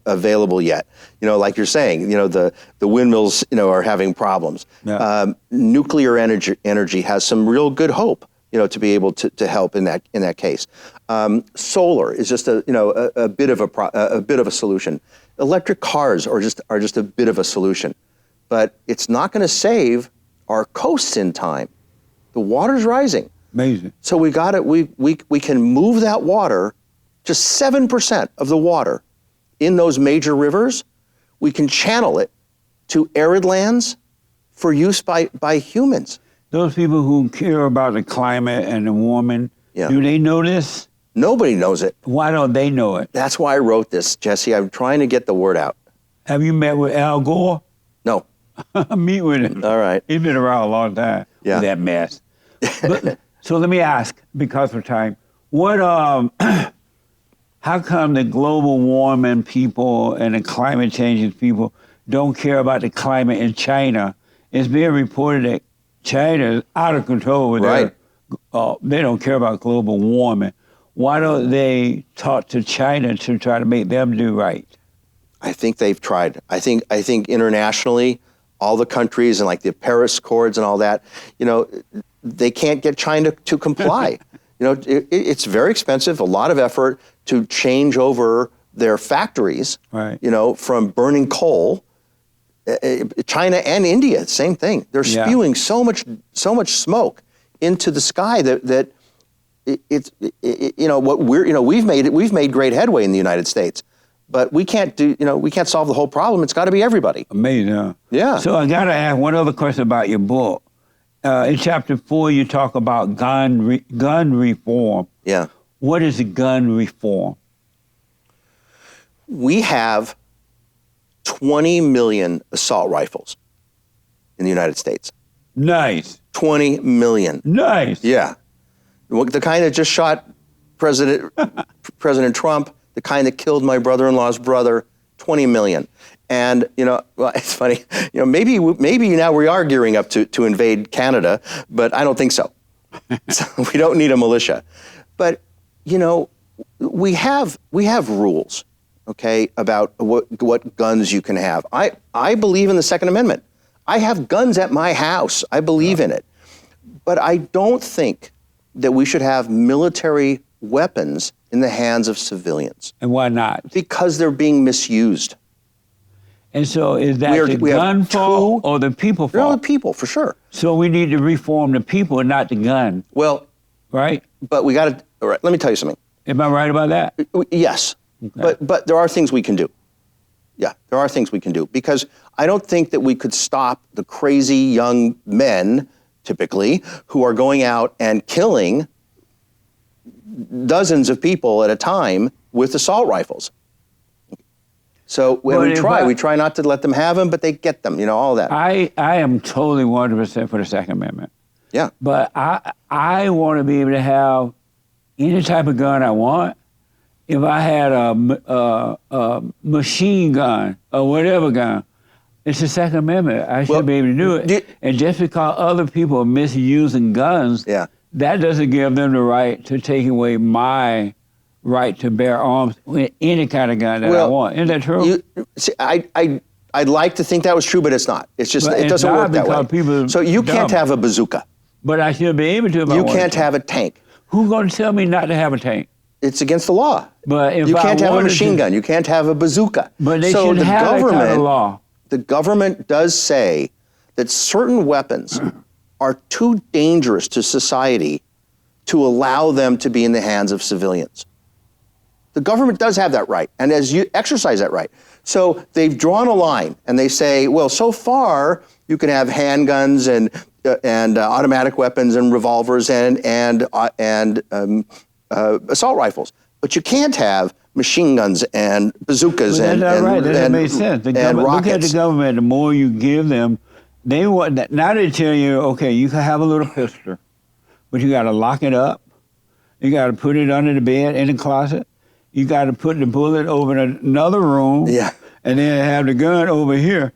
available yet. Like you're saying, the windmills, are having problems. Yeah. Nuclear energy has some real good hope, to be able to help in that case. Solar is just a bit of a solution. Electric cars are just a bit of a solution, but it's not going to save our coasts in time. The water's rising. Amazing. So we can move that water, just 7% of the water in those major rivers. We can channel it to arid lands for use by humans. Those people who care about the climate and the warming, do they know this? Nobody knows it. Why don't they know it? That's why I wrote this, Jesse. I'm trying to get the word out. Have you met with Al Gore? No. Meet with him. All right. He's been around a long time with that mess. So let me ask, because of time, how come the global warming people and the climate changing people don't care about the climate in China? It's being reported that China is out of control with they don't care about global warming. Why don't they talk to China to try to make them do right? I think they've tried. I think internationally, all the countries and like the Paris Accords and all that, they can't get China to comply. It's very expensive, a lot of effort to change over their factories, right. From burning coal. China and India, same thing. They're spewing so much smoke into the sky that we've made great headway in the United States, but we can't solve the whole problem. It's got to be everybody. Amazing. Yeah. So I got to ask one other question about your book. In chapter 4, you talk about gun reform. Yeah. What is gun reform? We have 20 million assault rifles in the United States. Nice. 20 million. Nice. Yeah. The kind that just shot President Trump, the kind that killed my brother-in-law's brother, 20 million. And, it's funny, maybe now we are gearing up to invade Canada, but I don't think so. So we don't need a militia. But, we have rules, okay, about what guns you can have. I believe in the Second Amendment. I have guns at my house. I believe in it. But I don't think that we should have military weapons in the hands of civilians. And why not? Because they're being misused. And so is that the we have gun fault or the people fault? No, the people, for sure. So we need to reform the people and not the gun, Well, right? but we got to, all right, let me tell you something. Am I right about that? Yes, Okay. but there are things we can do. Yeah, there are things we can do, because I don't think that we could stop the crazy young men, typically, who are going out and killing dozens of people at a time with assault rifles. So when we try not to let them have them, but they get them, all that. I am totally 100% for the Second Amendment. Yeah. But I want to be able to have any type of gun I want. If I had a machine gun or whatever gun, it's the Second Amendment. I should be able to do it. And just because other people are misusing guns, that doesn't give them the right to take away my right to bear arms with any kind of gun that I want. Isn't that true? I'd like to think that was true, but it's not. It's just, it doesn't work that way. So you can't have a bazooka. But I should be able to if I You want can't to. have a tank. Who's going to tell me not to have a tank? It's against the law. But if you can't I have a wanted machine to- gun. You can't have a bazooka. But they so should the have that government, kind of law. The government does say that certain weapons are too dangerous to society to allow them to be in the hands of civilians. The government does have that right, and as you exercise that right. So they've drawn a line, and they say, well, so far you can have handguns and automatic weapons and revolvers and assault rifles, but you can't have machine guns and bazookas Well, and that's not right. That doesn't and- make sense. The and government, look at the rockets. government. The more you give them, they want that. Now they tell you, okay, you can have a little pistol, but you got to lock it up. You got to put it under the bed in the closet. You got to put the bullet over in another room. Yeah. And then have the gun over here.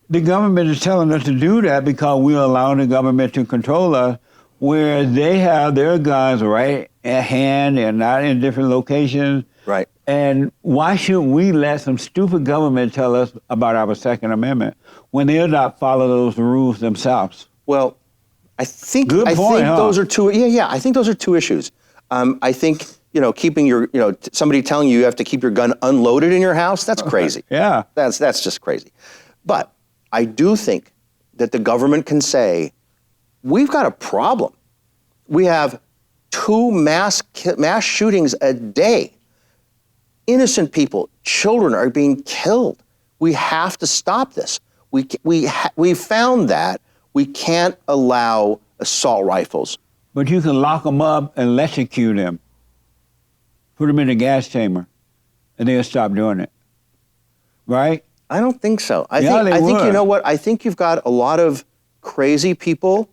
The government is telling us to do that because we're allowing the government to control us, where they have their guns right at hand and not in different locations. Right. And why should we let some stupid government tell us about our Second Amendment when they'll not follow those rules themselves? Well, I think Good point, huh? those are two. Yeah. I think those are two issues. I think keeping your somebody telling you have to keep your gun unloaded in your house, that's crazy. Yeah. That's just crazy. But I do think that the government can say, we've got a problem. We have 2 mass shootings a day. Innocent people, children are being killed. We have to stop this. We found that we can't allow assault rifles. But you can lock them up and electrocute them. Put them in a gas chamber, and they'll stop doing it. Right? I don't think so. I Yeah, they think you would. know what? I think you've got a lot of crazy people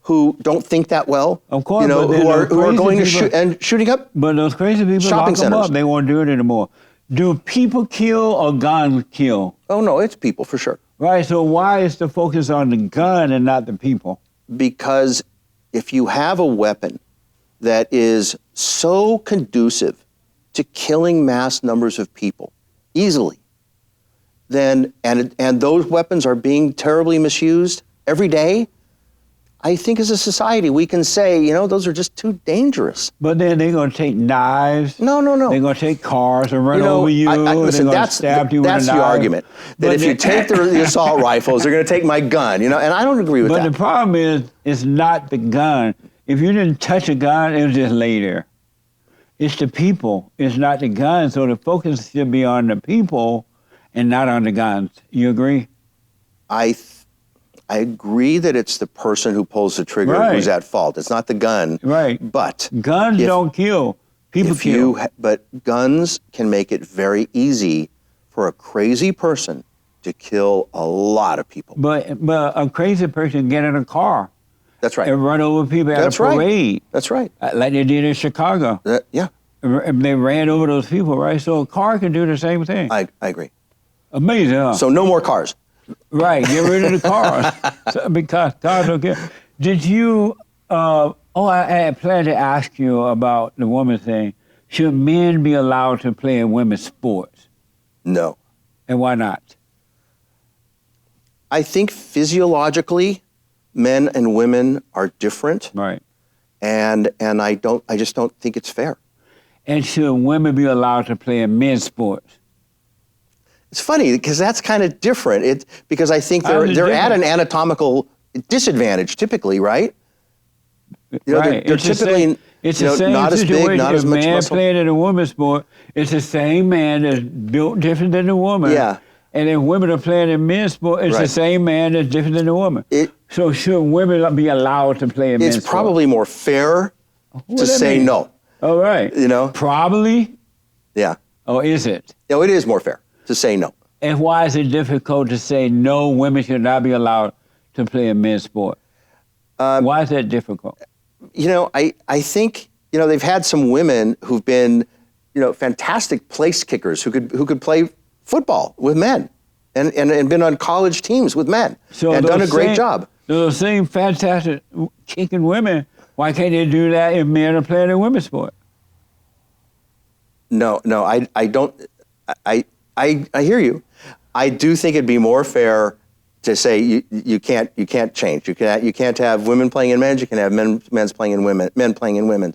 who don't think that well. Of course, who but then are those crazy going to people- shoot and shooting up. But those crazy people Shopping lock them centers. up. They won't do it anymore. Do people kill or guns kill? Oh no, it's people for sure. Right, so why is the focus on the gun and not the people? Because if you have a weapon that is so conducive to killing mass numbers of people easily, then and those weapons are being terribly misused every day, I think as a society we can say, those are just too dangerous. But then they're going to take knives. No. They're going to take cars and run over you. Listen, they're going to that's stab you with a the knife. argument. That But if you take the assault rifles, they're going to take my gun. And I don't agree with But that. the problem is, it's not the gun. If you didn't touch a gun, it'll just lay there. It's the people. It's not the gun. So the focus should be on the people and not on the guns. You agree? I agree that it's the person who pulls the trigger Right. who's at fault. It's not the gun. Right. But Guns don't kill. People kill. But guns can make it very easy for a crazy person to kill a lot of people. But a crazy person get in a car That's right. and run over people at That's a right. parade. That's right. Like they did in Chicago. Yeah, They ran over those people, right? So a car can do the same thing. I agree. Amazing, huh? So no more cars. Right, get rid of the cars. Because cars don't care. Did you, I had planned to ask you about the woman thing. Should men be allowed to play in women's sports? No. And why not? I think physiologically, Men and women are different, Right. and I just don't think it's fair. And should women be allowed to play in men's sports? It's funny because that's kind of different. Because I think How is it they're at an different? anatomical disadvantage typically, right? You know, Right. they're It's the typically same, it's the same not as situation. big, not as a much man muscle. playing in a women's sport, it's the same man that's built different than the woman. Yeah. And if women are playing in men's sport, it's the Right. same man that's different than the woman. So should women be allowed to play in men's It's sport? probably more fair What to that say mean? no. All right. You know? Probably, Yeah. or is it? No, it is more fair to say no. And why is it difficult to say no, women should not be allowed to play in men's sport? Why is that difficult? You know, I think, you know, they've had some women who've been, you know, fantastic place kickers who could play football with men and been on college teams with men and done a great job. Those same fantastic kicking women, why can't they do that if men are playing in women's sport? No, I don't. I hear you. I do think it'd be more fair to say you can't change. You can't have women playing in men's. You can have men playing in women. Men playing in women.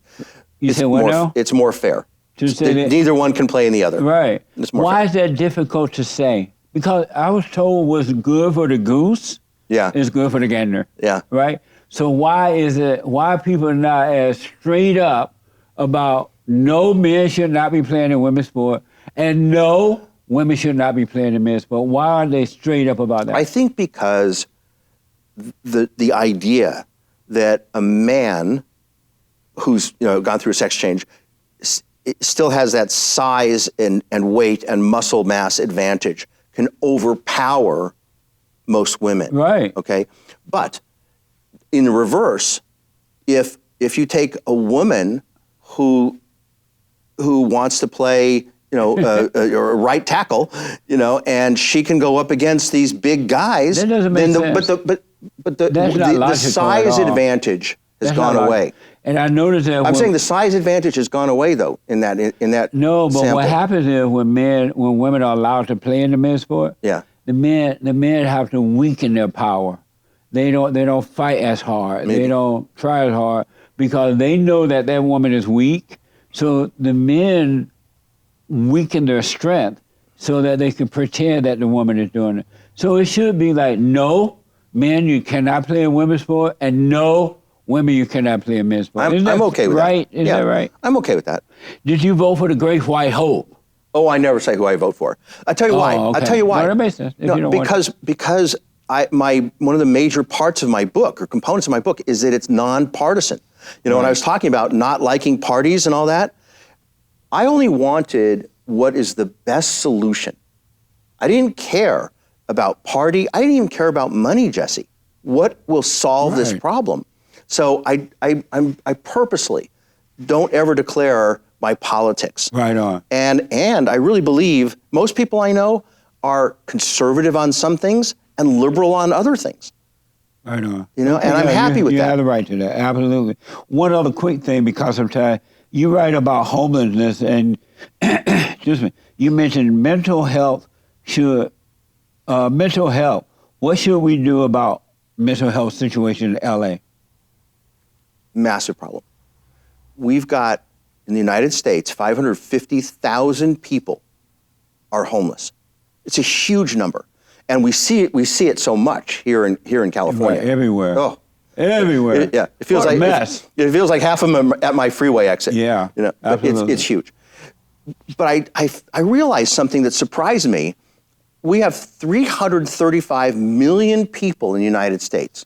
You say what now? It's more fair. To say that- Neither one can play in the other. Right. It's more Why fair. is that difficult to say? Because I was told what's good for the goose Yeah. is good for the gander. Yeah. Right? So why people are not as straight up about no, men should not be playing in women's sport, and no, women should not be playing in men's sport? Why aren't they straight up about that? I think because the idea that a man who's gone through a sex change still has that size and weight and muscle mass advantage can overpower most women. Right. Okay, but in reverse, if you take a woman who wants to play, or a right tackle, and she can go up against these big guys, That doesn't make sense. But That's not the logical size at all. advantage has That's gone not away. logical. And I noticed that I'm saying the size advantage has gone away though in that no, but sample. what happens is when women are allowed to play in the men's sport, Yeah. the men have to weaken their power. They don't fight as hard. Maybe. They don't try as hard because they know that woman is weak. So the men weaken their strength so that they can pretend that the woman is doing it. So it should be like, no, men, you cannot play in women's sport, and no, women, you cannot play in men's sport. I'm okay with right? that. Is that right? I'm okay with that. Did you vote for the Great White Hope? Oh, I never say who I vote for. I'll tell you why. okay. I'll tell you why. No, that makes sense. If you don't want because one of the major parts of my book or components of my book is that it's nonpartisan. When I was talking about not liking parties and all that, I only wanted what is the best solution. I didn't care about party. I didn't even care about money, Jesse. What will solve this Right. problem? So I purposely don't ever declare my politics. Right on. And I really believe most people I know are conservative on some things and liberal on other things. Right on. And I'm happy with you that. have the right to that, absolutely. One other quick thing, because of time, you write about homelessness, and excuse me, you mentioned mental health. Mental health. What should we do about mental health situation in LA? Massive problem. We've got, in the United States, 550,000 people are homeless. It's a huge number. And we see it so much here in California. Right, everywhere. Oh. Everywhere. It feels What a like mess. It feels like half of them are at my freeway exit. Yeah, absolutely. It's huge. But I realized something that surprised me. We have 335 million people in the United States.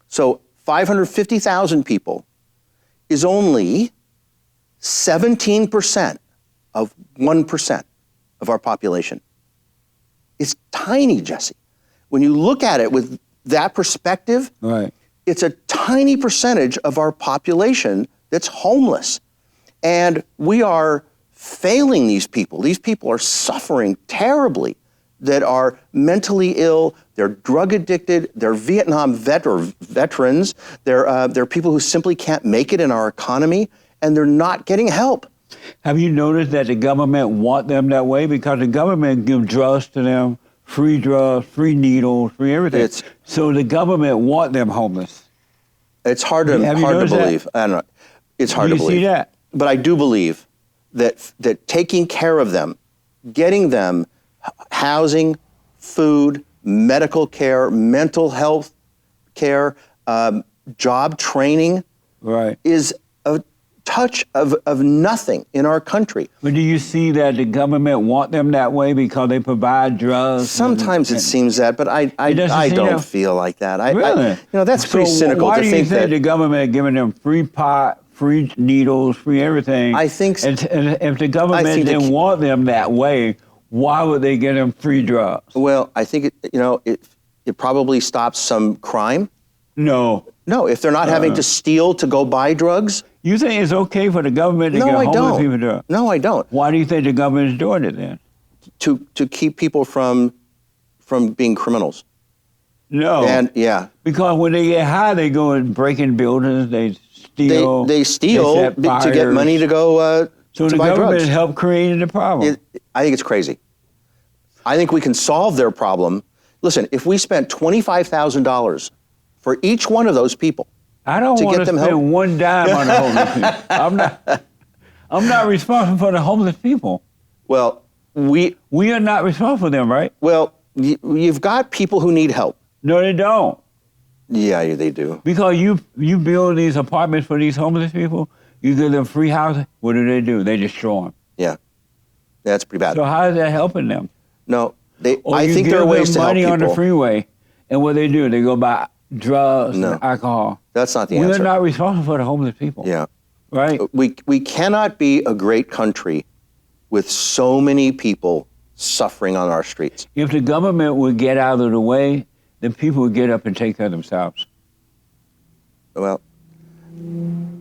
So 550,000 people is only 17% of 1% of our population. It's tiny, Jesse. When you look at it with that perspective, Right. it's a tiny percentage of our population that's homeless. And we are failing these people. These people are suffering terribly, that are mentally ill, they're drug addicted, they're Vietnam veterans, they're people who simply can't make it in our economy, and they're not getting help. Have you noticed that the government want them that way? Because the government gives drugs to them, free drugs, free needles, free everything. So the government want them homeless. It's hard to Have you noticed that? believe. I don't know. It's hard Do to you believe. see that? But I do believe that taking care of them, getting them housing, food, medical care, mental health care, job training, Right. is a touch of nothing in our country. But do you see that the government want them that way because they provide drugs? Sometimes it seems that, but I doesn't seem don't that- feel like that. Really? That's pretty So cynical why to do you think that. the government giving them free pot, free needles, free everything? I think And if the government think didn't want them that way, why would they get them free drugs? Well, I think it probably stops some crime. No. No, if they're not having to steal to go buy drugs. You think it's okay for the government to No, get I homeless don't. people drugs? No, I don't. Why do you think the government is doing it then? To keep people from being criminals. No. And yeah, Because when they get high, they go and break in buildings, they steal. they steal set to get fires. money to go So to the buy government drugs. helped create the problem. I think it's crazy. I think we can solve their problem. Listen, if we spent $25,000 for each one of those people, I don't to want get to them spend help. one dime on the homeless people. I'm not responsible for the homeless people. well, We are not responsible for them, right? you've got people who need help. No, they don't. Yeah, they do. Because you build these apartments for these homeless people, you give them free housing. What do? They destroy them. Yeah, that's pretty bad. So how is that helping them? No, Or I you think give there are ways them to help money people. on the freeway, and what they do, they go buy drugs No. and alcohol. That's not the We're answer. not responsible for the homeless people. Yeah. Right? We cannot be a great country with so many people suffering on our streets. If the government would get out of the way, then people would get up and take care of themselves. Well,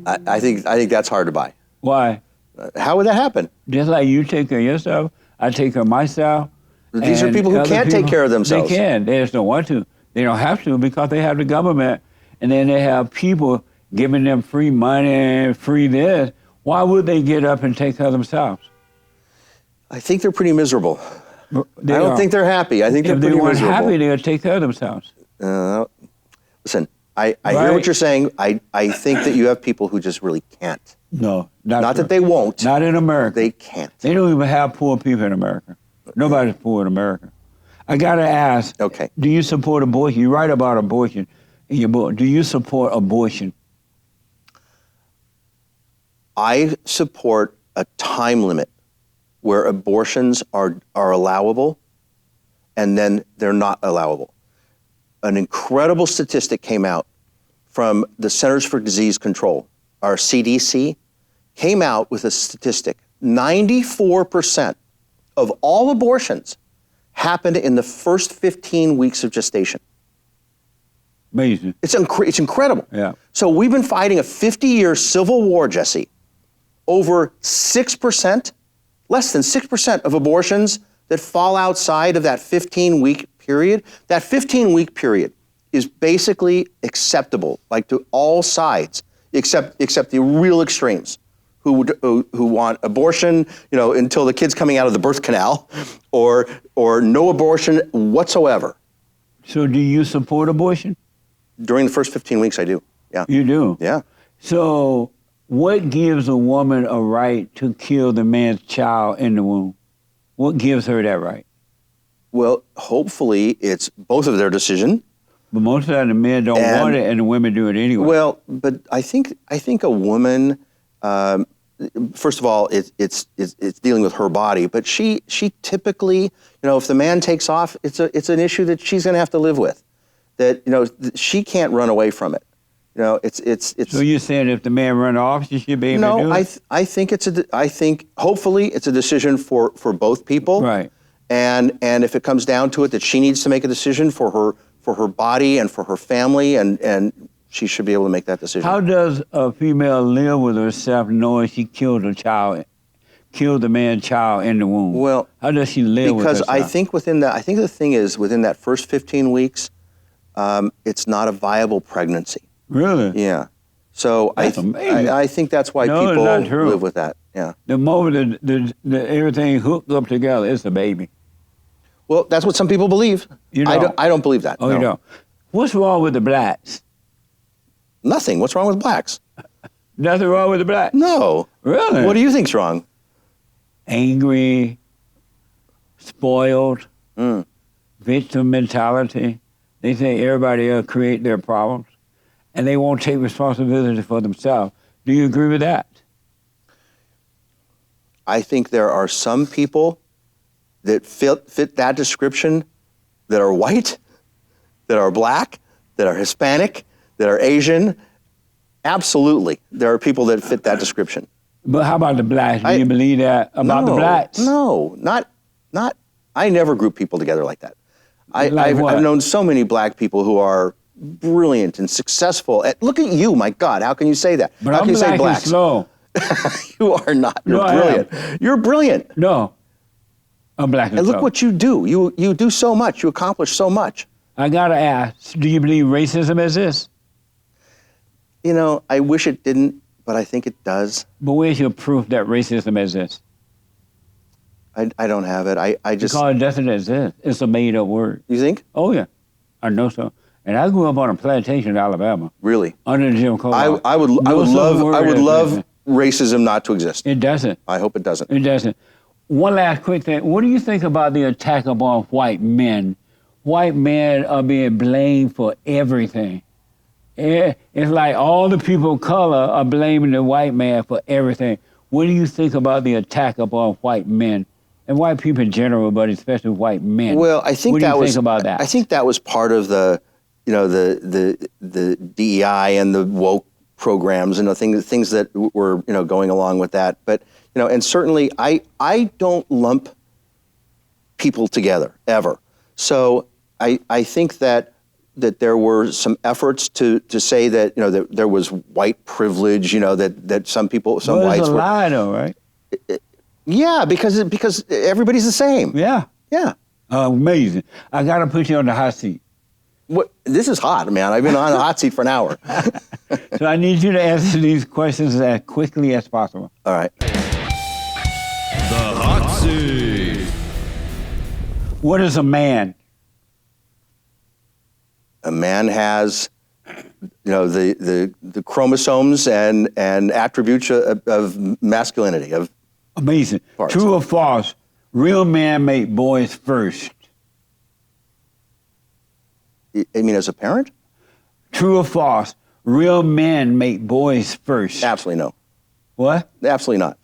I think that's hard to buy. Why? How would that happen? Just like you take care of yourself, I take care of myself. These are and people who other can't take care of themselves. They can. They just don't want to. They don't have to because they have the government, and then they have people giving them free money, free this. Why would they get up and take care of themselves? I think they're pretty miserable. They I don't are. think they're happy. I think If they're they pretty weren't miserable. happy, they would take care of themselves. Listen, I hear Right. what you're saying. I think that you have people who just really can't. No, Not true. that they won't. Not in America. They can't. They don't even have poor people in America. Nobody's poor in America. I gotta ask. Okay. Do you support abortion? You write about abortion in your book. Do you support abortion? I support a time limit where abortions are allowable and then they're not allowable. An incredible statistic came out from the Centers for Disease Control, our CDC, came out with a statistic. 94% of all abortions happened in the first 15 weeks of gestation. Amazing. It's incredible. Yeah. So we've been fighting a 50-year civil war, Jesse, over 6%, less than 6% of abortions that fall outside of that 15-week period. That 15-week period is basically acceptable, like to all sides, except the real extremes, who want abortion, until the kid's coming out of the birth canal, or no abortion whatsoever. So do you support abortion? During the first 15 weeks, I do. Yeah. You do? Yeah. So what gives a woman a right to kill the man's child in the womb? What gives her that right? Well, hopefully it's both of their decision. But most of the time the men don't want it and the women do it anyway. Well, but I think a woman, first of all, it's dealing with her body, but she typically, if the man takes off, it's an issue that she's going to have to live with. That she can't run away from it. It's. So you're saying if the man run off, she should be able to do No, it? I think hopefully it's a decision for both people. Right. And if it comes down to it that she needs to make a decision for her body and for her family, and she should be able to make that decision. How does a female live with herself knowing she killed the man's child in the womb? Well, how does she live with herself? Because I think the thing is within that first 15 weeks, it's not a viable pregnancy. Really? Yeah. So That's amazing. I think that's why No, it's people not true. live with that. Yeah. The moment the everything hooked up together, it's a baby. Well, that's what some people believe. You I don't. don't believe that. Oh, no. you don't. What's wrong with the blacks? Nothing. What's wrong with blacks? Nothing wrong with the blacks? No. Really? What do you think's wrong? Angry, spoiled, victim mentality. They think everybody else create their problems, and they won't take responsibility for themselves. Do you agree with that? I think there are some people that fit that description that are white, that are black, that are Hispanic, that are Asian. Absolutely. There are people that fit that description. But how about the blacks? Do you believe that about the blacks? No, not. I never group people together like that. I've known so many black people who are brilliant and successful. Look at you, my God, how can you say that? But how I'm can you say black blacks? and slow. You are not. You're No, brilliant. You're brilliant. No, I'm black and And slow. look what you do. You do so much. You accomplish so much. I gotta ask, do you believe racism exists? You know, I wish it didn't, but I think it does. But where's your proof that racism exists? I don't have it. I just. Because it doesn't exist. It's a made-up word. You think? Oh, yeah. I know so. And I grew up on a plantation in Alabama. Really? Under Jim Crow. I would love racism not to exist. It doesn't. I hope it doesn't. It doesn't. One last quick thing. What do you think about the attack upon white men? White men are being blamed for everything. It's like all the people of color are blaming the white man for everything. What do you think about the attack upon white men? And white people in general, but especially white men. Well, I think what that do you was think about that? I think that was part of the, you know, the DEI and the woke programs and the things that were, you know, going along with that. But, you know, and certainly I don't lump people together ever. So I think that there were some efforts to say that, you know, that there was white privilege, you know, that some people, some well, whites it's a were. lie, though, right? Yeah, because everybody's the same. Yeah. Yeah. Amazing. I got to put you on the hot seat. What? This is hot, man. I've been on the hot seat for an hour. So I need you to answer these questions as quickly as possible. All right. The hot seat. What is a man? A man has, you know, the chromosomes and attributes of masculinity. Of Amazing. parts. True or false? Real men make boys first. I mean, as a parent, True or false? Real men make boys first. absolutely no. What? Absolutely not.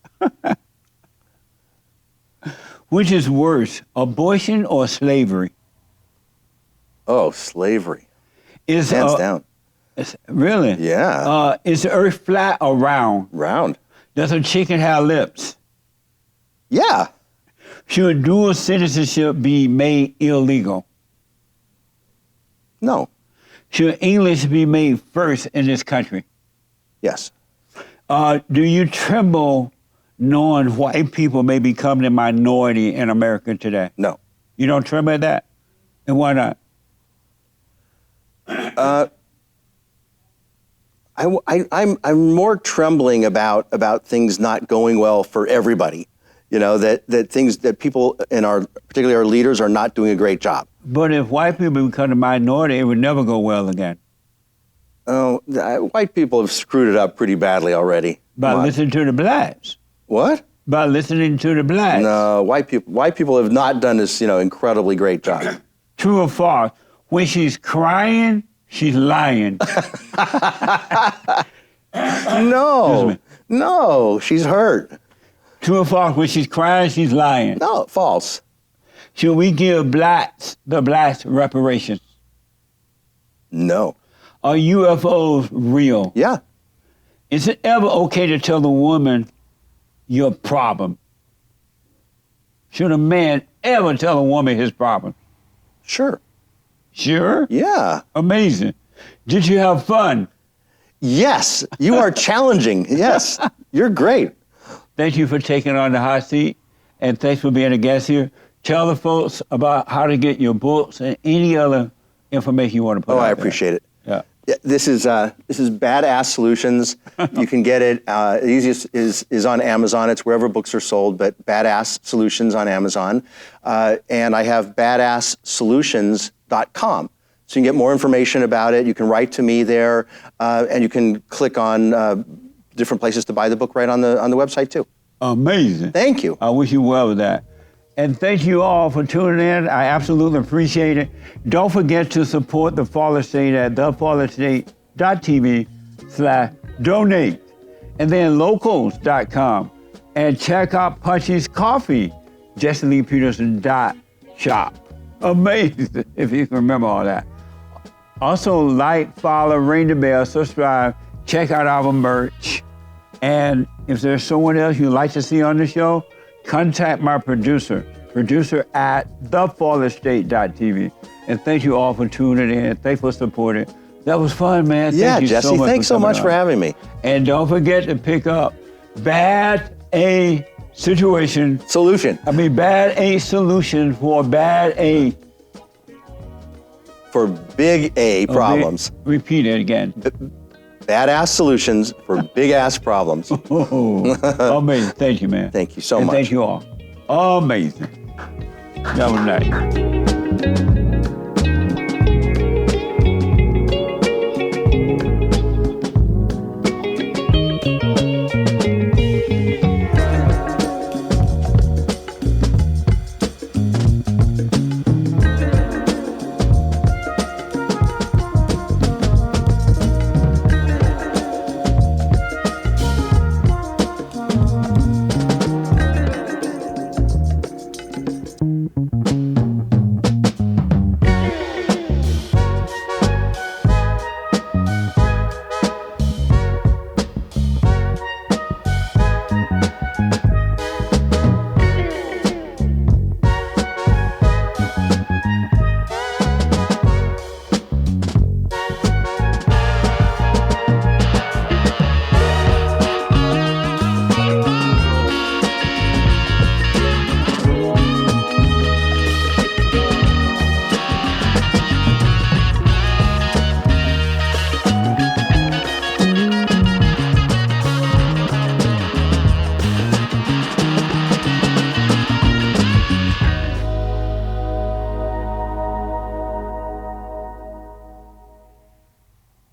Which is worse, abortion or slavery? Oh, slavery. Is Hands down. Really? Yeah. Is the earth flat or round? Round. Does a chicken have lips? Yeah. Should dual citizenship be made illegal? No. Should English be made first in this country? Yes. Do you tremble knowing white people may become the minority in America today? No. You don't tremble at that? And why not? I'm more trembling about things not going well for everybody. You know, that things that people particularly our leaders are not doing a great job. But if white people become the minority, it would never go well again. Oh, white people have screwed it up pretty badly already. By Come on. listening to the blacks. What? By listening to the blacks. No, white people have not done this, you know, incredibly great job. True or false? When she's crying, she's lying. No, she's hurt. True or false? When she's crying, she's lying. No, false. Should we give the blacks reparations? No. Are UFOs real? Yeah. Is it ever okay to tell a woman your problem? Should a man ever tell a woman his problem? Sure. Sure? Yeah. Amazing. Did you have fun? Yes. You are challenging. Yes. You're great. Thank you for taking on the hot seat, and thanks for being a guest here. Tell the folks about how to get your books and any other information you want to put out I there. appreciate it. Yeah. Yeah, this is Badass Solutions. You can get it. The easiest is on Amazon. It's wherever books are sold, but Badass Solutions on Amazon. And I have badasssolutions.com. So you can get more information about it. You can write to me there, and you can click on different places to buy the book right on the website too. Amazing. Thank you. I wish you well with that. And thank you all for tuning in. I absolutely appreciate it. Don't forget to support The Fallen State at TheFallenState.tv/donate. And then locals.com. And check out Punchy's Coffee, JesseLeePeterson.shop. Amazing, if you can remember all that. Also, like, follow, ring the bell, subscribe, check out our merch. And if there's someone else you'd like to see on the show, contact my producer at TheFallenState.tv. And thank you all for tuning in. Thanks for supporting. That was fun, man. Yeah, Thank you Jesse, so much thanks so much for having me. And don't forget to pick up Bad A Situation. Bad A Solution for Bad A. For big A problems. Repeat it again. Badass solutions for big ass problems. Amazing. Thank you, man. Thank you so and much. Thank you all. Amazing. That was nice.